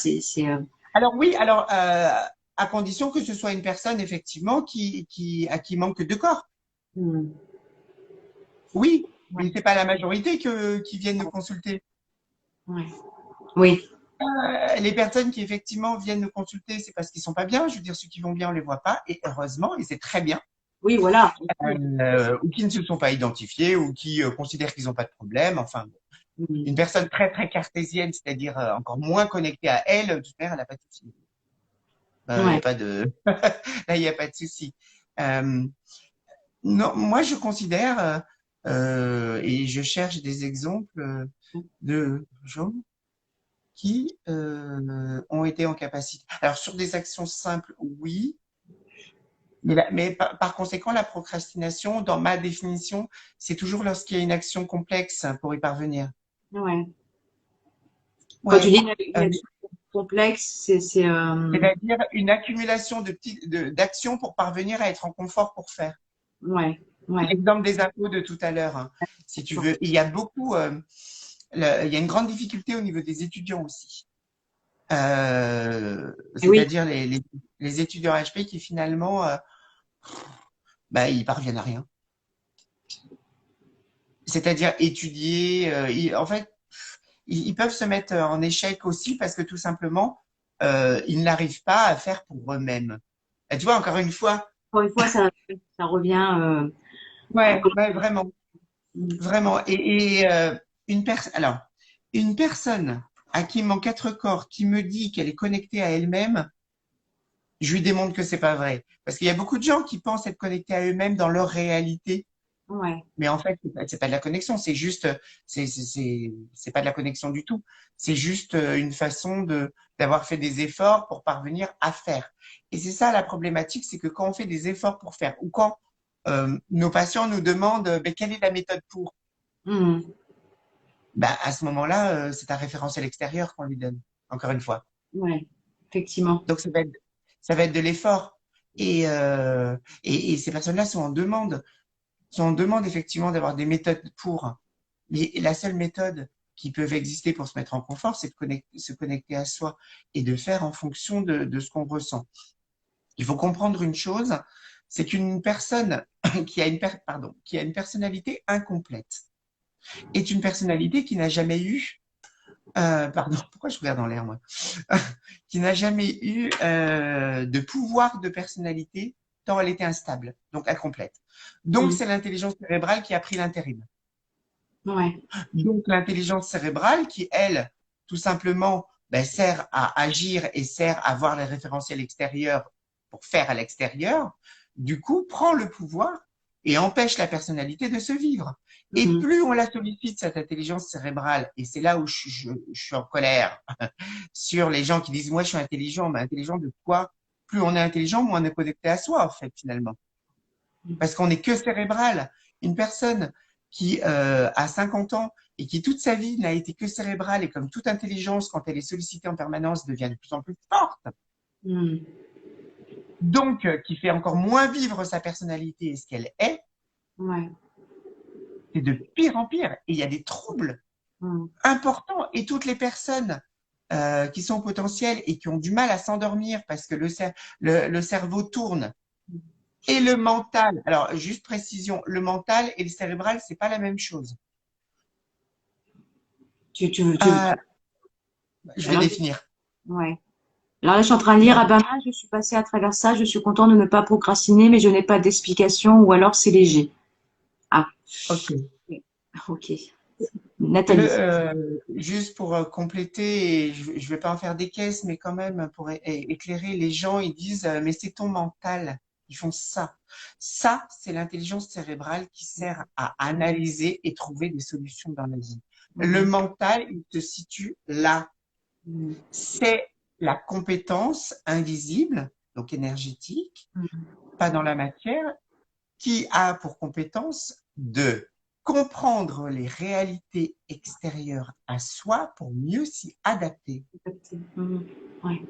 S2: Alors oui, alors à condition que ce soit une personne effectivement à qui manque de corps.
S1: mm,
S2: Oui, mais
S1: ouais,
S2: c'est pas la majorité qui viennent nous consulter.
S1: ouais. Oui,
S2: Les personnes qui effectivement viennent nous consulter, c'est parce qu'ils sont pas bien. Je veux dire, ceux qui vont bien, on les voit pas, et heureusement, et c'est très bien.
S1: oui, voilà.
S2: Ou qui ne se sont pas identifiés, ou qui considèrent qu'ils n'ont pas de problème. Enfin,
S1: Mm.
S2: une personne très très cartésienne, c'est-à-dire encore moins connectée à elle, de toute manière, elle n'a pas de souci. Il y a
S1: Ouais.
S2: pas de, là, il n'y a pas de souci. Euh, non, moi, je considère et je cherche des exemples de gens qui ont été en capacité. Alors, sur des actions simples, oui, mais par conséquent, la procrastination, dans ma définition, c'est toujours lorsqu'il y a une action complexe pour y parvenir.
S1: Ouais. Quand tu
S2: Ouais.
S1: dis une action complexe,
S2: C'est-à-dire une accumulation d'actions pour parvenir à être en confort pour faire.
S1: ouais, ouais,
S2: L'exemple des impôts de tout à l'heure, hein, si tu veux. Il y a beaucoup, il y a une grande difficulté au niveau des étudiants aussi.
S1: et oui,
S2: C'est-à-dire les étudiants HP qui finalement, bah, ils parviennent à rien. C'est-à-dire étudier, en fait, ils peuvent se mettre en échec aussi parce que tout simplement, ils n'arrivent pas à faire pour eux-mêmes. Et tu vois, encore une fois,
S1: encore une fois, ça revient à
S2: ouais, ouais, vraiment, vraiment. Alors, une personne à qui mon quatre corps, qui me dit qu'elle est connectée à elle-même, je lui démontre que c'est pas vrai. Parce qu'il y a beaucoup de gens qui pensent être connectés à eux-mêmes dans leur réalité.
S1: ouais,
S2: Mais en fait, c'est pas de la connexion, c'est juste, c'est pas de la connexion du tout. C'est juste une façon d'avoir fait des efforts pour parvenir à faire. Et c'est ça la problématique, c'est que quand on fait des efforts pour faire, ou quand nos patients nous demandent, ben, quelle est la méthode pour,
S1: mhm,
S2: ben, à ce moment-là, c'est un référentiel extérieur qu'on lui donne. Encore une fois.
S1: ouais, effectivement,
S2: Donc ça va être de l'effort. Et ces personnes-là sont en demande effectivement d'avoir des méthodes pour. Mais la seule méthode qui peut exister pour se mettre en confort, c'est de se connecter à soi et de faire en fonction de ce qu'on ressent. Il faut comprendre une chose, c'est qu'une personne qui a qui a une personnalité incomplète, est une personnalité qui n'a jamais eu, pardon, pourquoi je regarde en l'air moi, qui n'a jamais eu de pouvoir de personnalité tant elle était instable, donc incomplète. Donc
S1: Mm.
S2: c'est l'intelligence cérébrale qui a pris l'intérim.
S1: Ouais.
S2: Donc l'intelligence cérébrale qui, elle, tout simplement, ben, sert à agir et sert à voir les référentiels extérieurs pour faire à l'extérieur, du coup, prend le pouvoir et empêche la personnalité de se vivre. Et
S1: Mm.
S2: plus on la sollicite, cette intelligence cérébrale, et c'est là où je suis en colère sur les gens qui disent, moi je suis intelligent, mais intelligent de quoi? Plus on est intelligent, moins on est connecté à soi, en fait, finalement. Parce qu'on n'est que cérébral. Une personne qui a 50 ans et qui toute sa vie n'a été que cérébrale et comme toute intelligence, quand elle est sollicitée en permanence, devient de plus en plus forte,
S1: Mm.
S2: donc qui fait encore moins vivre sa personnalité et ce qu'elle est,
S1: Ouais.
S2: c'est de pire en pire. Et il y a des troubles
S1: Mm.
S2: importants. Et toutes les personnes qui sont potentielles et qui ont du mal à s'endormir parce que le cerveau tourne. Et le mental, alors juste précision, le mental et le cérébral, c'est pas la même chose.
S1: Tu, tu, tu...
S2: Euh, je vais
S1: Alors,
S2: définir.
S1: ouais. Alors là, je suis en train de lire, ah ben moi, je suis passée à travers ça, je suis contente de ne pas procrastiner, mais je n'ai pas d'explication, ou alors c'est léger. Ah,
S2: Ok.
S1: ok.
S2: Le,
S1: Nathalie.
S2: juste pour compléter, et je ne vais pas en faire des caisses, mais quand même pour éclairer les gens, ils disent mais c'est ton mental. Ils font ça. Ça, c'est l'intelligence cérébrale qui sert à analyser et trouver des solutions dans la vie. Le
S1: Mhm.
S2: mental, il se situe là.
S1: Mhm.
S2: C'est la compétence invisible, donc énergétique, pas dans la matière, qui a pour compétence de comprendre les réalités extérieures à soi pour mieux s'y adapter.
S1: Mhm. Ouais.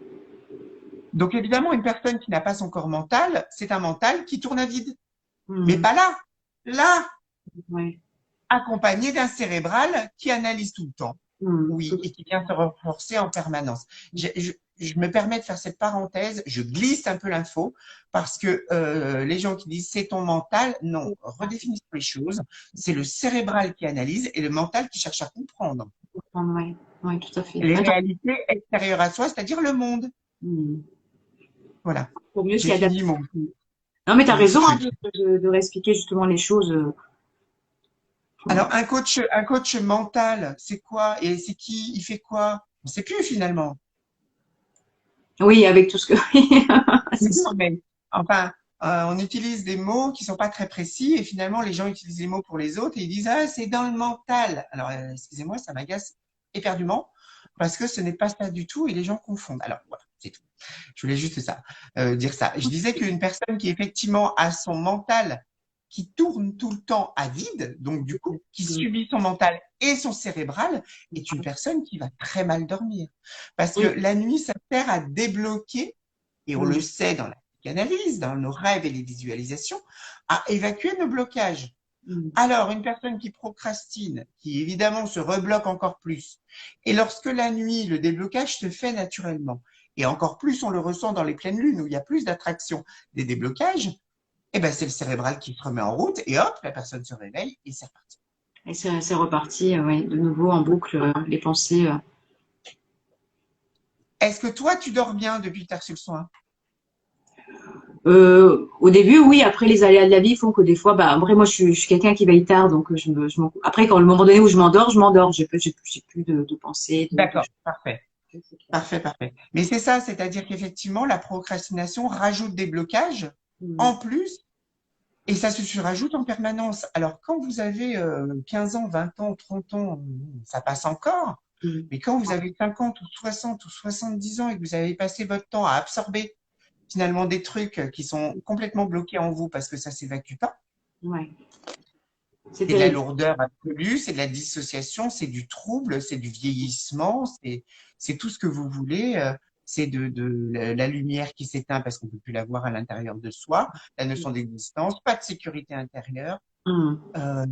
S2: Donc évidemment, une personne qui n'a pas son corps mental, c'est un mental qui tourne à vide. Mais
S1: Mhm.
S2: pas là. Là,
S1: Ouais.
S2: accompagné d'un cérébral qui analyse tout le temps.
S1: Mhm.
S2: Oui, et qui vient se renforcer en permanence. Je me permets de faire cette parenthèse, je glisse un peu l'info, parce que les gens qui disent c'est ton mental, non, redéfinissons les choses. C'est le cérébral qui analyse et le mental qui cherche à comprendre
S1: Ouais. Ouais, tout à fait.
S2: les
S1: Attends.
S2: réalités extérieures à soi, c'est-à-dire le monde.
S1: Mhm.
S2: Voilà,
S1: Pour mieux
S2: j'ai
S1: s'y
S2: fini
S1: adapter.
S2: mon,
S1: Non, mais tu as
S2: mon
S1: raison hein,
S2: truc.
S1: de réexpliquer justement les choses.
S2: Alors, un coach mental, c'est quoi? Et c'est qui? Il fait quoi? On ne sait plus finalement.
S1: Oui, avec tout ce que. C'est
S2: Non,
S1: sûr.
S2: mais enfin, on utilise des mots qui sont pas très précis et finalement, les gens utilisent les mots pour les autres et ils disent, ah, c'est dans le mental. Alors, excusez-moi, ça m'agace éperdument parce que ce n'est pas ça du tout et les gens confondent. Alors, voilà, c'est tout. Je voulais juste ça, dire ça. Je disais qu'une personne qui effectivement a son mental qui tourne tout le temps à vide, donc du coup, qui subit son mental et son cérébral, est une personne qui va très mal dormir. Parce que
S1: Oui.
S2: la nuit, ça sert à débloquer, et on le
S1: Mhm.
S2: sait dans la psychanalyse, dans nos rêves et les visualisations, à évacuer nos blocages.
S1: Mhm.
S2: Alors, une personne qui procrastine, qui évidemment se rebloque encore plus, et lorsque la nuit, le déblocage se fait naturellement, et encore plus on le ressent dans les pleines lunes où il y a plus d'attraction des déblocages, eh ben c'est le cérébral qui se remet en route et hop, la personne se réveille et c'est reparti.
S1: Et c'est reparti, ouais, de nouveau en boucle, les pensées.
S2: Est-ce que toi, tu dors bien depuis que tu as reçu le soin?
S1: Au début, oui. Après, les aléas de la vie font que des fois, bah, après, moi, je suis quelqu'un qui veille tard, donc après, quand le moment donné où je m'endors, je m'endors. J'ai plus de pensées,
S2: D'accord, parfait. Parfait, parfait. Mais c'est ça, c'est-à-dire qu'effectivement, la procrastination rajoute des blocages
S1: Mm.
S2: en plus et ça se surajoute en permanence. Alors, quand vous avez 15 ans, 20 ans, 30 ans, ça passe encore.
S1: Mm.
S2: Mais quand vous avez 50 ou 60 ou 70 ans et que vous avez passé votre temps à absorber finalement des trucs qui sont complètement bloqués en vous parce que ça s'évacue pas,
S1: Ouais, c'est
S2: c'est de la
S1: terrible.
S2: lourdeur absolue, c'est de la dissociation, c'est du trouble, c'est du vieillissement, c'est tout ce que vous voulez. C'est de la lumière qui s'éteint parce qu'on ne peut plus la voir à l'intérieur de soi, la notion d'existence, pas de sécurité intérieure,
S1: Mm.
S2: euh,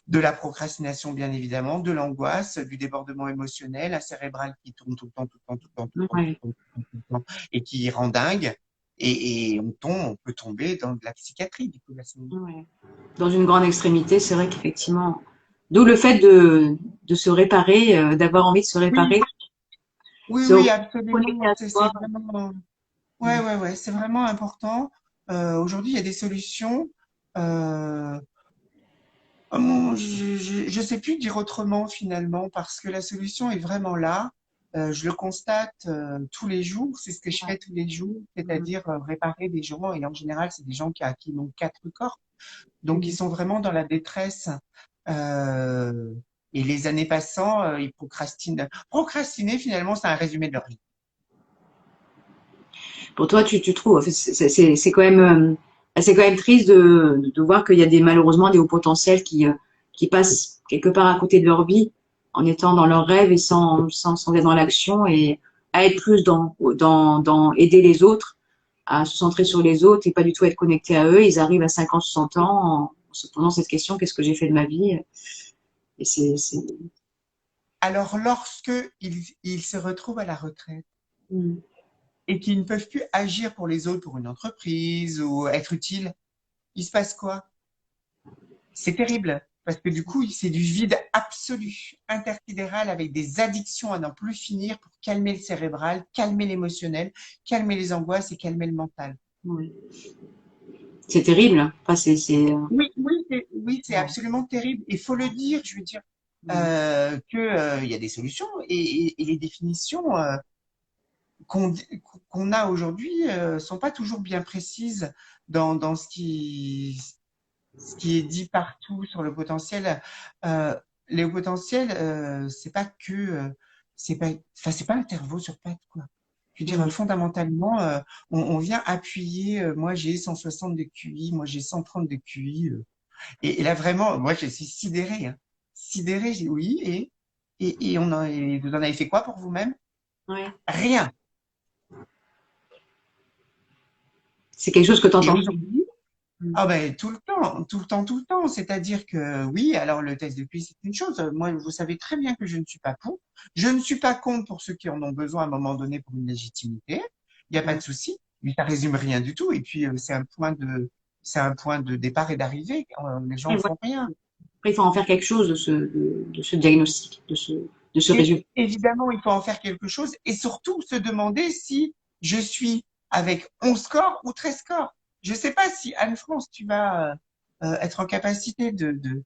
S2: de la procrastination bien évidemment, de l'angoisse, du débordement émotionnel, un cérébral qui tourne tout le temps, tout le temps, tout le temps, tout le temps, tout
S1: Ouais,
S2: le temps, tout le temps, tout le temps, et qui rend dingue. Et on peut tomber dans de la psychiatrie du coup, à ce moment.
S1: ouais. Dans une grande extrémité, c'est vrai qu'effectivement. D'où le fait de se réparer, d'avoir envie de se réparer,
S2: Oui, oui,
S1: se
S2: oui,
S1: reconnecter
S2: absolument.
S1: à
S2: C'est
S1: soi.
S2: vraiment, ouais,
S1: Mm.
S2: ouais, ouais, c'est vraiment important. Aujourd'hui, il y a des solutions. Euh, je sais plus dire autrement finalement parce que la solution est vraiment là. Je le constate tous les jours. C'est ce que je
S1: Ouais.
S2: fais tous les jours,
S1: Mm.
S2: c'est-à-dire réparer des gens. Et en général, c'est des gens qui ont quatre corps. Donc, ils
S1: Mm.
S2: sont vraiment dans la détresse. Euh, et les années passant, ils procrastinent. Procrastiner, finalement, c'est un résumé de leur vie.
S1: Pour toi, tu trouves, c'est quand même triste de voir qu'il y a malheureusement des hauts potentiels qui passent quelque part à côté de leur vie en étant dans leurs rêves et sans être dans l'action et à être plus dans aider les autres, à se centrer sur les autres et pas du tout être connecté à eux. Ils arrivent à 50, 60 ans en se posant cette question, qu'est-ce que j'ai fait de ma vie? Et
S2: Alors, lorsque ils se retrouvent à la retraite
S1: Mm.
S2: et qu'ils ne peuvent plus agir pour les autres, pour une entreprise ou être utiles, il se passe quoi? C'est terrible parce que du coup, c'est du vide absolu, intersidéral, avec des addictions à n'en plus finir pour calmer le cérébral, calmer l'émotionnel, calmer les angoisses et calmer le mental.
S1: Ouais. C'est terrible. Enfin,
S2: Oui, oui, c'est
S1: ouais.
S2: absolument terrible. Il faut le dire, je veux dire
S1: Mm.
S2: que il y a des solutions et les définitions qu'on qu'on a aujourd'hui sont pas toujours bien précises dans ce qui est dit partout sur le potentiel. Euh, les potentiels, c'est pas que, c'est pas, enfin, c'est pas un cerveau sur pattes, quoi. Je veux dire,
S1: Mm.
S2: fondamentalement, on vient appuyer, moi j'ai 160 de QI, moi j'ai 130 de QI, et là vraiment, moi je suis sidérée, hein. Sidérée, j'ai oui, et vous en avez fait quoi pour vous-même?
S1: Ouais.
S2: Rien.
S1: C'est quelque chose que tu
S2: Et
S1: entends.
S2: aujourd'hui, ah ben tout le temps, tout le temps, tout le temps. C'est-à-dire que oui, alors le test de QI, c'est une chose. Moi, vous savez très bien que je ne suis pas pour. Je ne suis pas contre pour ceux qui en ont besoin à un moment donné pour une légitimité. Il n'y a pas de souci. Mais ça résume rien du tout. Et puis c'est un point de départ et d'arrivée. Les gens
S1: Ouais,
S2: ne
S1: ouais.
S2: font rien.
S1: Après, il faut en faire quelque chose de ce diagnostic, de ce
S2: Et
S1: résultat.
S2: évidemment, il faut en faire quelque chose et surtout se demander si je suis avec 11 scores ou 13 scores. Je ne sais pas si Anne-France, tu vas être en capacité de,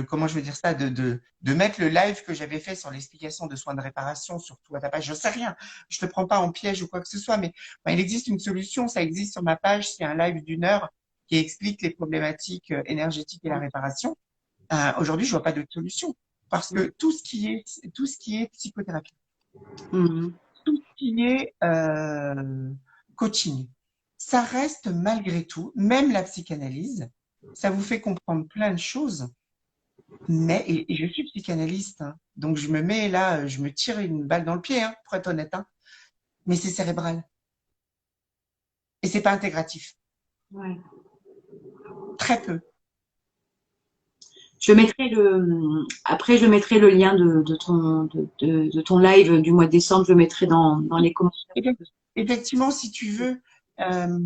S2: comment je veux dire ça, de mettre le live que j'avais fait sur l'explication de soins de réparation sur toi ta page. Je sais rien. Je te prends pas en piège ou quoi que ce soit, mais il existe une solution. Ça existe sur ma page. C'est un live d'1 heure qui explique les problématiques énergétiques et la réparation. Aujourd'hui, je vois pas d'autre solution parce que tout ce qui est psychothérapie,
S1: Mhm.
S2: tout ce qui est coaching, ça reste malgré tout, même la psychanalyse, ça vous fait comprendre plein de choses. Mais et je suis psychanalyste, hein, donc je me mets là, je me tire une balle dans le pied, hein, pour être honnête, hein, mais c'est cérébral et c'est pas intégratif,
S1: Ouais.
S2: très peu.
S1: Après, je mettrai le lien de ton live du mois de décembre, je le mettrai dans les commentaires.
S2: Effect- Effectivement, si tu veux, euh,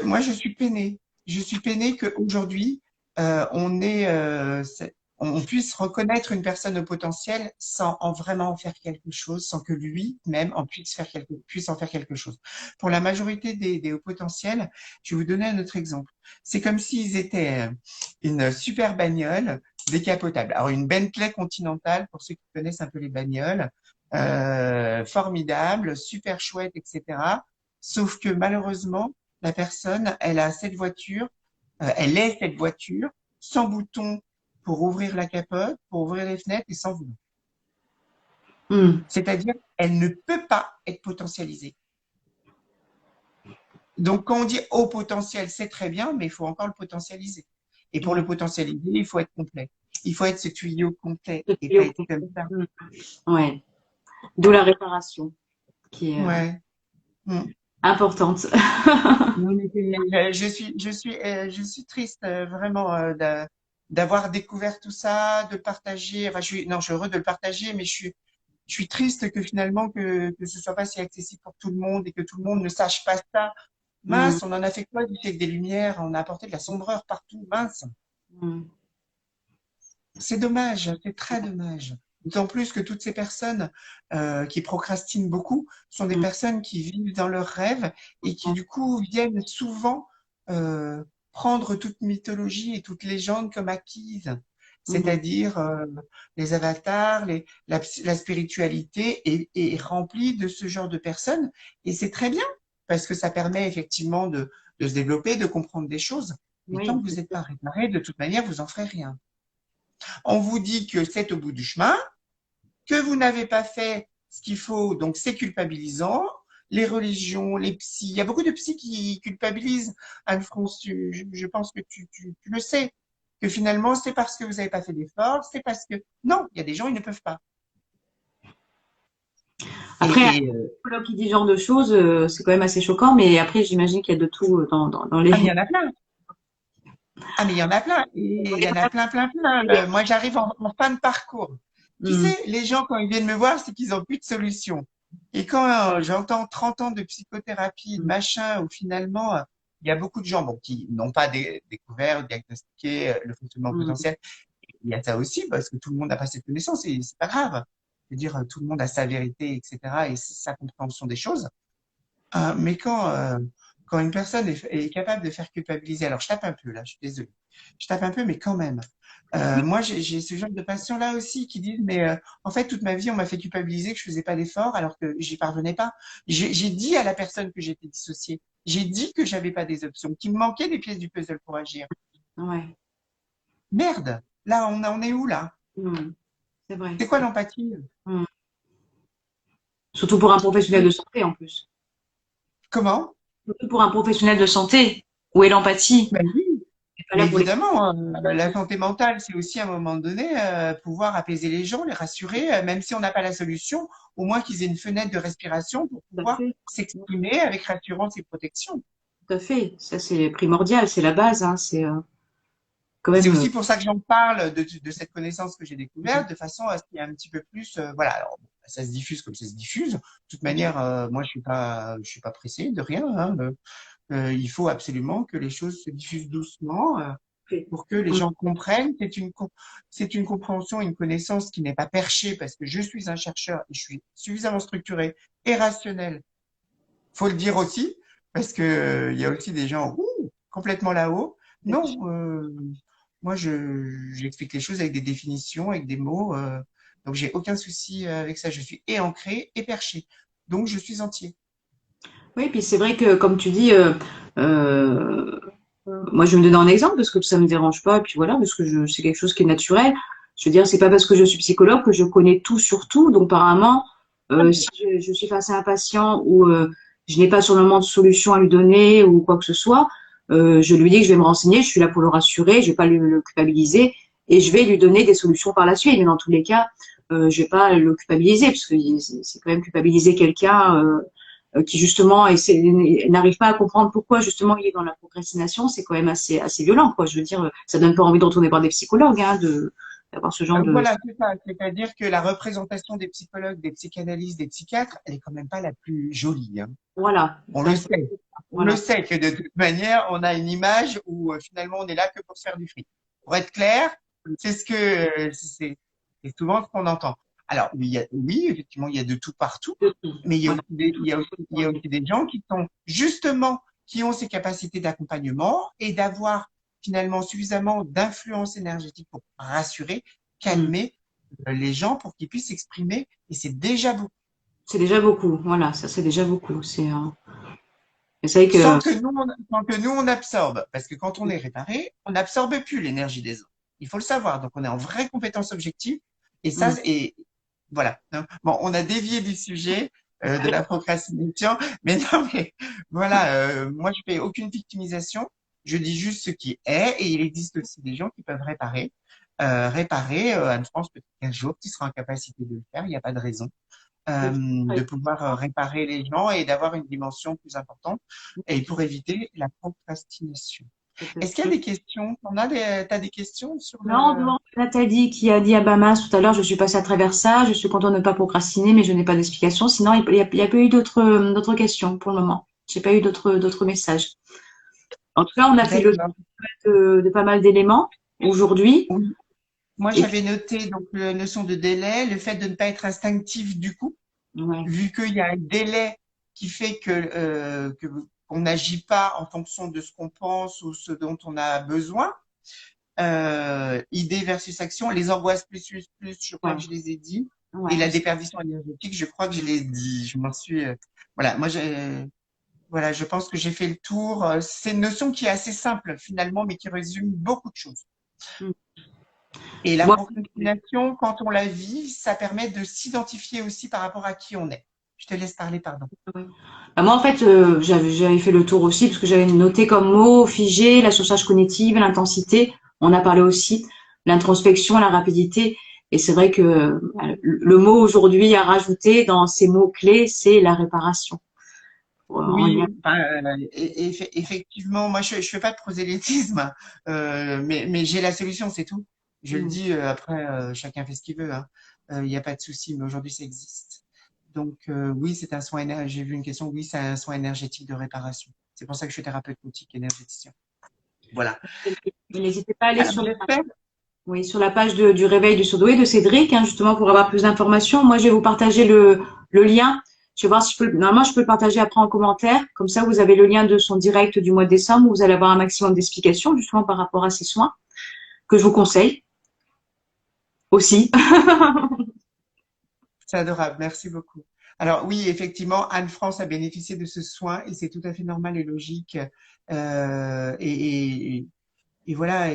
S2: moi, je suis peinée. Je suis peinée qu'aujourd'hui, on on puisse reconnaître une personne au potentiel sans en vraiment en faire quelque chose, sans que lui-même puisse en faire quelque chose. Pour la majorité des hauts potentiels, je vais vous donner un autre exemple. C'est comme s'ils étaient une super bagnole décapotable. Alors, une Bentley Continental, pour ceux qui connaissent un peu les bagnoles, formidable, super chouette, etc. Sauf que malheureusement, la personne, elle a cette voiture, elle est cette voiture, sans bouton pour ouvrir la capote, pour ouvrir les fenêtres et sans volant.
S1: Mhm.
S2: C'est-à-dire, elle ne peut pas être potentialisée. Donc, quand on dit haut potentiel, c'est très bien, mais il faut encore le potentialiser. Et pour
S1: Ouais.
S2: le potentialiser, il faut être complet. Il faut être ce tuyau complet
S1: Le
S2: et pas
S1: tuyau.
S2: être comme ça.
S1: Mhm. Ouais. D'où la réparation qui est
S2: Ouais. Mm.
S1: importante.
S2: Non, mais je suis triste vraiment d'avoir découvert tout ça, de partager. Enfin, non, je suis heureux de le partager, mais je suis triste que finalement que ce soit pas si accessible pour tout le monde et que tout le monde ne sache pas ça.
S1: Mhm.
S2: Mince, on en a fait quoi du siècle des Lumières? On a apporté de la sombreur partout. Mince.
S1: Mm.
S2: C'est dommage, c'est très dommage. D'autant plus que toutes ces personnes qui procrastinent beaucoup sont des
S1: Mm.
S2: personnes qui vivent dans leurs rêves et qui du coup viennent souvent euh, prendre toute mythologie et toute légende comme acquise,
S1: Mm.
S2: c'est-à-dire les avatars, la spiritualité est remplie de ce genre de personnes et c'est très bien parce que ça permet effectivement de se développer, de comprendre des choses. Mais tant
S1: Oui,
S2: que vous n'êtes pas réparé, de toute manière, vous en ferez rien. On vous dit que c'est au bout du chemin, que vous n'avez pas fait ce qu'il faut, donc c'est culpabilisant. Les religions, les psys, il y a beaucoup de psys qui culpabilisent. Anne-France, je pense que tu le sais, que finalement c'est parce que vous n'avez pas fait d'efforts, c'est parce que non, il y a des gens ils ne peuvent pas.
S1: après, un
S2: Et
S1: psychologue qui dit ce genre de choses, c'est quand même assez choquant, mais après, j'imagine qu'il y a de tout dans les.
S2: ah mais il y en a plein. Ah mais il y en a plein. Et il y en a plein, plein, plein. Moi j'arrive en fin de parcours. Tu
S1: Mm.
S2: sais, les gens quand ils viennent me voir, c'est qu'ils n'ont plus de solution. Et quand j'entends 30 ans de psychothérapie, de
S1: Mm.
S2: machin, où finalement, il y a beaucoup de gens bon, qui n'ont pas découvert, diagnostiqué le fonctionnement
S1: Mm.
S2: potentiel. Il y a ça aussi, parce que tout le monde n'a pas cette connaissance, et c'est pas grave. Je veux dire, tout le monde a sa vérité, etc., et sa compréhension des choses. Mais quand une personne est capable de faire culpabiliser, alors je tape un peu là, je suis désolée, je tape un peu, mais quand même. Moi, j'ai ce genre de patients-là aussi qui disent, mais en fait, toute ma vie, on m'a fait culpabiliser que je faisais pas d'efforts alors que j'y parvenais pas. J'ai dit à la personne que j'étais dissociée, j'ai dit que j'avais pas des options, qu'il me manquait des pièces du puzzle pour agir.
S1: Ouais.
S2: Merde, là, on en est où là?
S1: Mm. C'est vrai.
S2: C'est quoi l'empathie?
S1: Mm. Surtout pour un professionnel de santé en plus.
S2: Comment?
S1: Surtout pour un professionnel de santé. Où est l'empathie?
S2: Ben oui.
S1: C'est pas
S2: Mais
S1: là pour les.
S2: évidemment, la santé mentale, c'est aussi à un moment donné pouvoir apaiser les gens, les rassurer, même si on n'a pas la solution, au moins qu'ils aient une fenêtre de respiration pour
S1: Tout à
S2: pouvoir
S1: fait.
S2: s'exprimer avec rassurance et protection.
S1: Tout à fait. Ça, c'est primordial. C'est la base. Hein. C'est quand
S2: C'est
S1: même.
S2: aussi pour ça que j'en parle de cette connaissance que j'ai découverte, de façon à ce qu'il y ait un petit peu plus, voilà. Alors, bon, ça se diffuse comme ça se diffuse. De toute manière, moi, je suis pas pressé de rien. Hein. Il faut absolument que les choses se diffusent doucement. Pour que les gens comprennent. C'est une compréhension, une connaissance qui n'est pas perchée parce que je suis un chercheur et je suis suffisamment structuré et rationnel. Faut le dire aussi parce que il y a aussi des gens complètement là-haut. Non, moi j'explique les choses avec des définitions, avec des mots. Donc j'ai aucun souci avec ça. Je suis et ancré et perché. Donc je suis entier.
S1: Oui, puis c'est vrai que, comme tu dis, euh, moi, je vais me donner un exemple parce que ça me dérange pas, et puis voilà, parce que c'est quelque chose qui est naturel. Je veux dire, c'est pas parce que je suis psychologue que je connais tout sur tout. Donc, apparemment, si je suis face à un patient où je n'ai pas sur le moment de solution à lui donner ou quoi que ce soit, je lui dis que je vais me renseigner, je suis là pour le rassurer, je vais pas le culpabiliser et je vais lui donner des solutions par la suite. Mais dans tous les cas, je vais pas le culpabiliser parce que c'est quand même culpabiliser quelqu'un. Qui justement n'arrive pas à comprendre pourquoi justement il est dans la procrastination, c'est quand même assez violent, quoi. Je veux dire, ça donne pas envie de retourner voir des psychologues, hein, d'avoir ce genre de.
S2: Voilà, c'est ça. C'est-à-dire que la représentation des psychologues, des psychanalystes, des psychiatres, elle est quand même pas la plus jolie, hein.
S1: Voilà,
S2: On
S1: tout à
S2: le
S1: fait.
S2: sait. On le
S1: Voilà.
S2: sait que de toute manière, on a une image où finalement on est là que pour se faire du fric. Pour être clair, c'est ce que c'est souvent ce qu'on entend. Alors oui, oui, effectivement, il y a de tout partout,
S1: De tout.
S2: mais
S1: Voilà.
S2: il y a aussi des gens qui sont justement qui ont ces capacités d'accompagnement et d'avoir finalement suffisamment d'influence énergétique pour rassurer,
S1: Mm.
S2: calmer les gens pour qu'ils puissent s'exprimer. Et c'est déjà beaucoup.
S1: C'est déjà beaucoup. Voilà, ça c'est déjà beaucoup. C'est vrai que.
S2: Sans que nous, on absorbe. Parce que quand on est réparé, on n'absorbe plus l'énergie des autres. Il faut le savoir. Donc, on est en vraie compétence objective. Et ça,
S1: Mm.
S2: et voilà. Bon, on a dévié du sujet de la procrastination. Mais non, mais voilà. Moi, je fais aucune victimisation. Je dis juste ce qui est. Et il existe aussi des gens qui peuvent réparer. Réparer, Anne-France, peut-être qu'un jour, tu seras en capacité de le faire. Il n'y a pas de raison de pouvoir réparer les gens et d'avoir une dimension plus importante et pour éviter la procrastination. Est-ce qu'il y a des questions? T'as des questions sur
S1: Non,
S2: le...
S1: non, Nathalie qui a dit à Bamas tout à l'heure, je suis passée à travers ça, je suis contente de ne pas procrastiner, mais je n'ai pas d'explication. Sinon, il y a pas eu d'autres questions pour le moment. J'ai pas eu d'autres messages. En tout cas, on a fait le
S2: D'accord.
S1: de pas mal d'éléments. aujourd'hui.
S2: Oui. Moi,
S1: Et
S2: j'avais noté donc la notion de délai, le fait de ne pas être instinctif du coup,
S1: ouais,
S2: vu qu'il y a un délai qui fait qu'on n'agit pas en fonction de ce qu'on pense ou ce dont on a besoin. Idée versus action, les angoisses plus, je crois
S1: ouais,
S2: que je les ai dit, et
S1: ouais,
S2: la
S1: aussi.
S2: déperdition énergétique, je crois que je l'ai dit. Je m'en suis, voilà, voilà, je pense que j'ai fait le tour. C'est une notion qui est assez simple finalement, mais qui résume beaucoup de choses.
S1: Mm.
S2: Et la
S1: Moi,
S2: procrastination, quand on la vit, ça permet de s'identifier aussi par rapport à qui on est. Je te laisse parler, pardon.
S1: ouais. Bah, moi, en fait, j'avais fait le tour aussi parce que j'avais noté comme mot figé, la surcharge cognitive, l'intensité. On a parlé aussi l'introspection, la rapidité. Et c'est vrai que le mot aujourd'hui à rajouter dans ces mots clés, c'est la réparation. En
S2: Oui,
S1: lien.
S2: enfin, effectivement, moi je fais pas de prosélytisme, mais j'ai la solution, c'est tout. Je le
S1: Mm.
S2: dis, après, chacun fait ce qu'il veut, hein. Il n'y a pas de souci, mais aujourd'hui ça existe. Donc oui, c'est un soin j'ai vu une question, oui, c'est un soin énergétique de réparation. C'est pour ça que je suis thérapeute quantique énergéticien. Voilà.
S1: Et n'hésitez pas à aller
S2: Alors
S1: sur
S2: j'espère,
S1: oui, sur la page du réveil du surdoué de Cédric, hein, justement pour avoir plus d'informations. Moi, je vais vous partager le lien. Je vais voir si je peux, normalement, je peux le partager après en commentaire. Comme ça, vous avez le lien de son direct du mois de décembre où vous allez avoir un maximum d'explications, justement, par rapport à ces soins que je vous conseille aussi.
S2: c'est adorable, merci beaucoup. Alors oui, effectivement, Anne-France a bénéficié de ce soin et c'est tout à fait normal et logique. Euh, et, et, et voilà,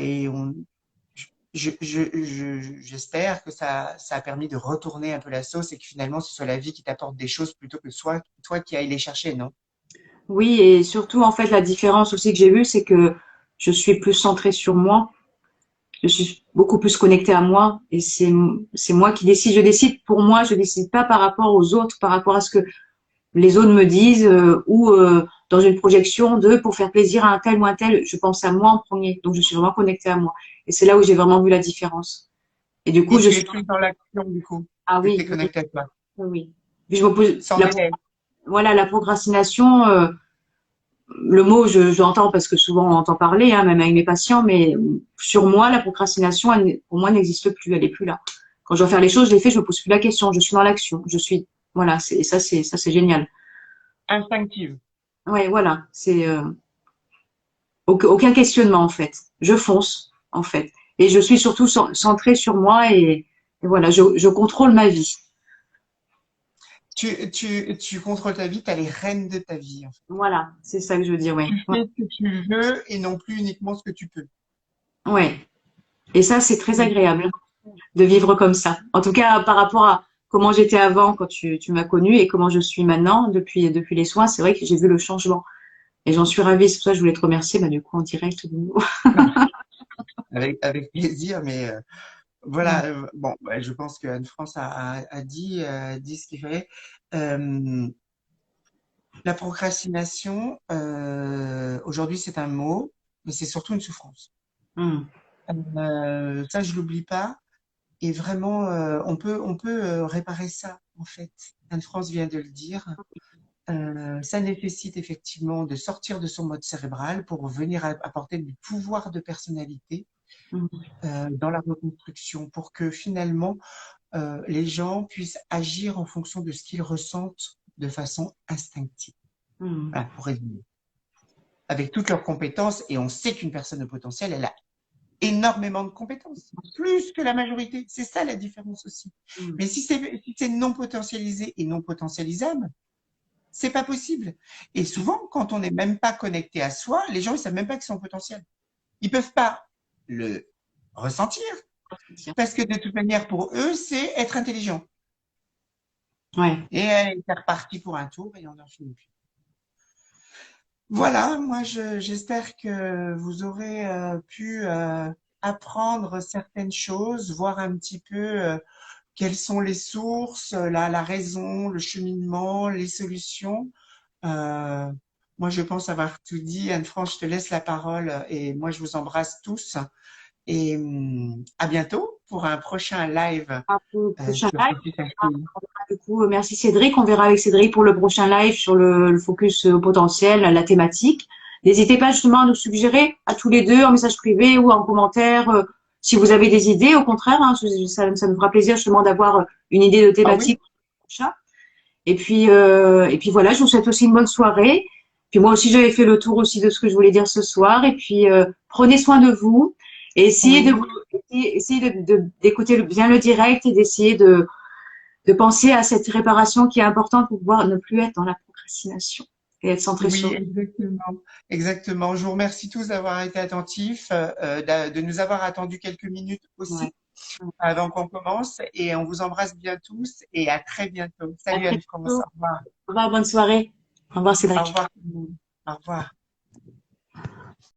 S2: j'espère que ça a permis de retourner un peu la sauce et que finalement ce soit la vie qui t'apporte des choses plutôt que toi qui ailles les chercher, non?
S1: Oui, et surtout, en fait, la différence aussi que j'ai vue, c'est que je suis plus centrée sur moi. Je suis beaucoup plus connectée à moi et c'est moi qui décide. Je décide pour moi, je décide pas par rapport aux autres, par rapport à ce que les autres me disent ou dans une projection de pour faire plaisir à un tel ou un tel, je pense à moi en premier. Donc je suis vraiment connectée à moi. Et c'est là où j'ai vraiment vu la différence. Et du coup,
S2: Et
S1: je
S2: tu
S1: suis
S2: es plus dans l'action du coup,
S1: ah
S2: vu que tu es
S1: oui, oui,
S2: connecté à toi,
S1: oui, oui. Puis je me pose
S2: sans délai.
S1: voilà la procrastination. Le mot, j'entends parce que souvent on entend parler, hein, même avec mes patients, mais sur moi, la procrastination, pour moi, n'existe plus. Elle est plus là. Quand je dois faire les choses, je les fais, je me pose plus la question. Je suis dans l'action. Je suis, voilà, c'est génial.
S2: Instinctive.
S1: Ouais, voilà, c'est aucun questionnement en fait. Je fonce en fait, et je suis surtout centrée sur moi et voilà, je contrôle ma vie.
S2: Tu contrôles ta vie, tu as les rênes de ta vie, en fait.
S1: Voilà, c'est ça que je veux dire, ouais.
S2: Tu fais ce que tu veux et non plus uniquement ce que tu peux.
S1: Ouais. Et ça, c'est très
S2: Et
S1: agréable de vivre comme ça. En tout cas, par rapport à comment j'étais avant quand tu m'as connue et comment je suis maintenant depuis les soins, c'est vrai que j'ai vu le changement. Et j'en suis ravie. C'est pour ça que je voulais te remercier, bah, du coup, en direct de nouveau.
S2: avec plaisir, mais
S1: Mm.
S2: voilà, bon, bah, je pense que Anne-France a dit ce qu'il fallait. Euh, la procrastination, aujourd'hui, c'est un mot, mais c'est surtout une souffrance.
S1: Mm.
S2: Ça, je l'oublie pas. Et vraiment, on peut réparer ça, en fait. Anne-France vient de le dire. Ça nécessite effectivement de sortir de son mode cérébral pour venir apporter du pouvoir de personnalité
S1: Mm.
S2: dans la reconstruction, pour que finalement les gens puissent agir en fonction de ce qu'ils ressentent de façon instinctive.
S1: Mm.
S2: Voilà, pour résumer. Avec toutes leurs compétences, et on sait qu'une personne au potentiel, elle a énormément de compétences, plus que la majorité. C'est ça la différence aussi.
S1: Mm.
S2: Mais si c'est non potentialisé et non potentialisable, c'est pas possible. Et souvent, quand on n'est même pas connecté à soi, les gens, ils savent même pas qu'ils sont potentiels. Ils peuvent pas le ressentir
S1: Tiens.
S2: parce que de toute manière, pour eux, c'est être intelligent.
S1: Ouais.
S2: Et c'est reparti pour un tour et on n'en finit plus. Voilà, moi, j'espère que vous aurez pu apprendre certaines choses, voir un petit peu quelles sont les sources, la raison, le cheminement, les solutions. Euh, Moi, je pense avoir tout dit. Anne-France, je te laisse la parole et moi, je vous embrasse tous et à bientôt pour un prochain live
S1: Ah, pour le prochain
S2: sur
S1: live,
S2: Focus Active.
S1: du coup, merci Cédric. On verra avec Cédric pour le prochain live sur le focus au potentiel, la thématique. n'hésitez pas justement à nous suggérer à tous les deux en message privé ou en commentaire si vous avez des idées. Au contraire, hein, ça nous fera plaisir justement d'avoir une idée de
S2: Ah oui?
S1: thématique prochain. Et puis voilà, je vous souhaite aussi une bonne soirée. Puis moi aussi, j'avais fait le tour aussi de ce que je voulais dire ce soir. Et puis prenez soin de vous et essayez
S2: Oui.
S1: d'écouter bien le direct et d'essayer de penser à cette réparation qui est importante pour pouvoir ne plus être dans la procrastination et être centré
S2: Oui,
S1: sur.
S2: exactement. Exactement. Je vous remercie tous d'avoir été attentifs, de nous avoir attendu quelques minutes
S1: Ouais.
S2: aussi avant qu'on commence. Et on vous embrasse bien tous et à très bientôt.
S1: À
S2: Salut
S1: très
S2: Anne-France.
S1: bientôt.
S2: Au revoir.
S1: Au revoir, bonne soirée. Au revoir,
S2: Au
S1: Cédric.
S2: revoir. Au revoir.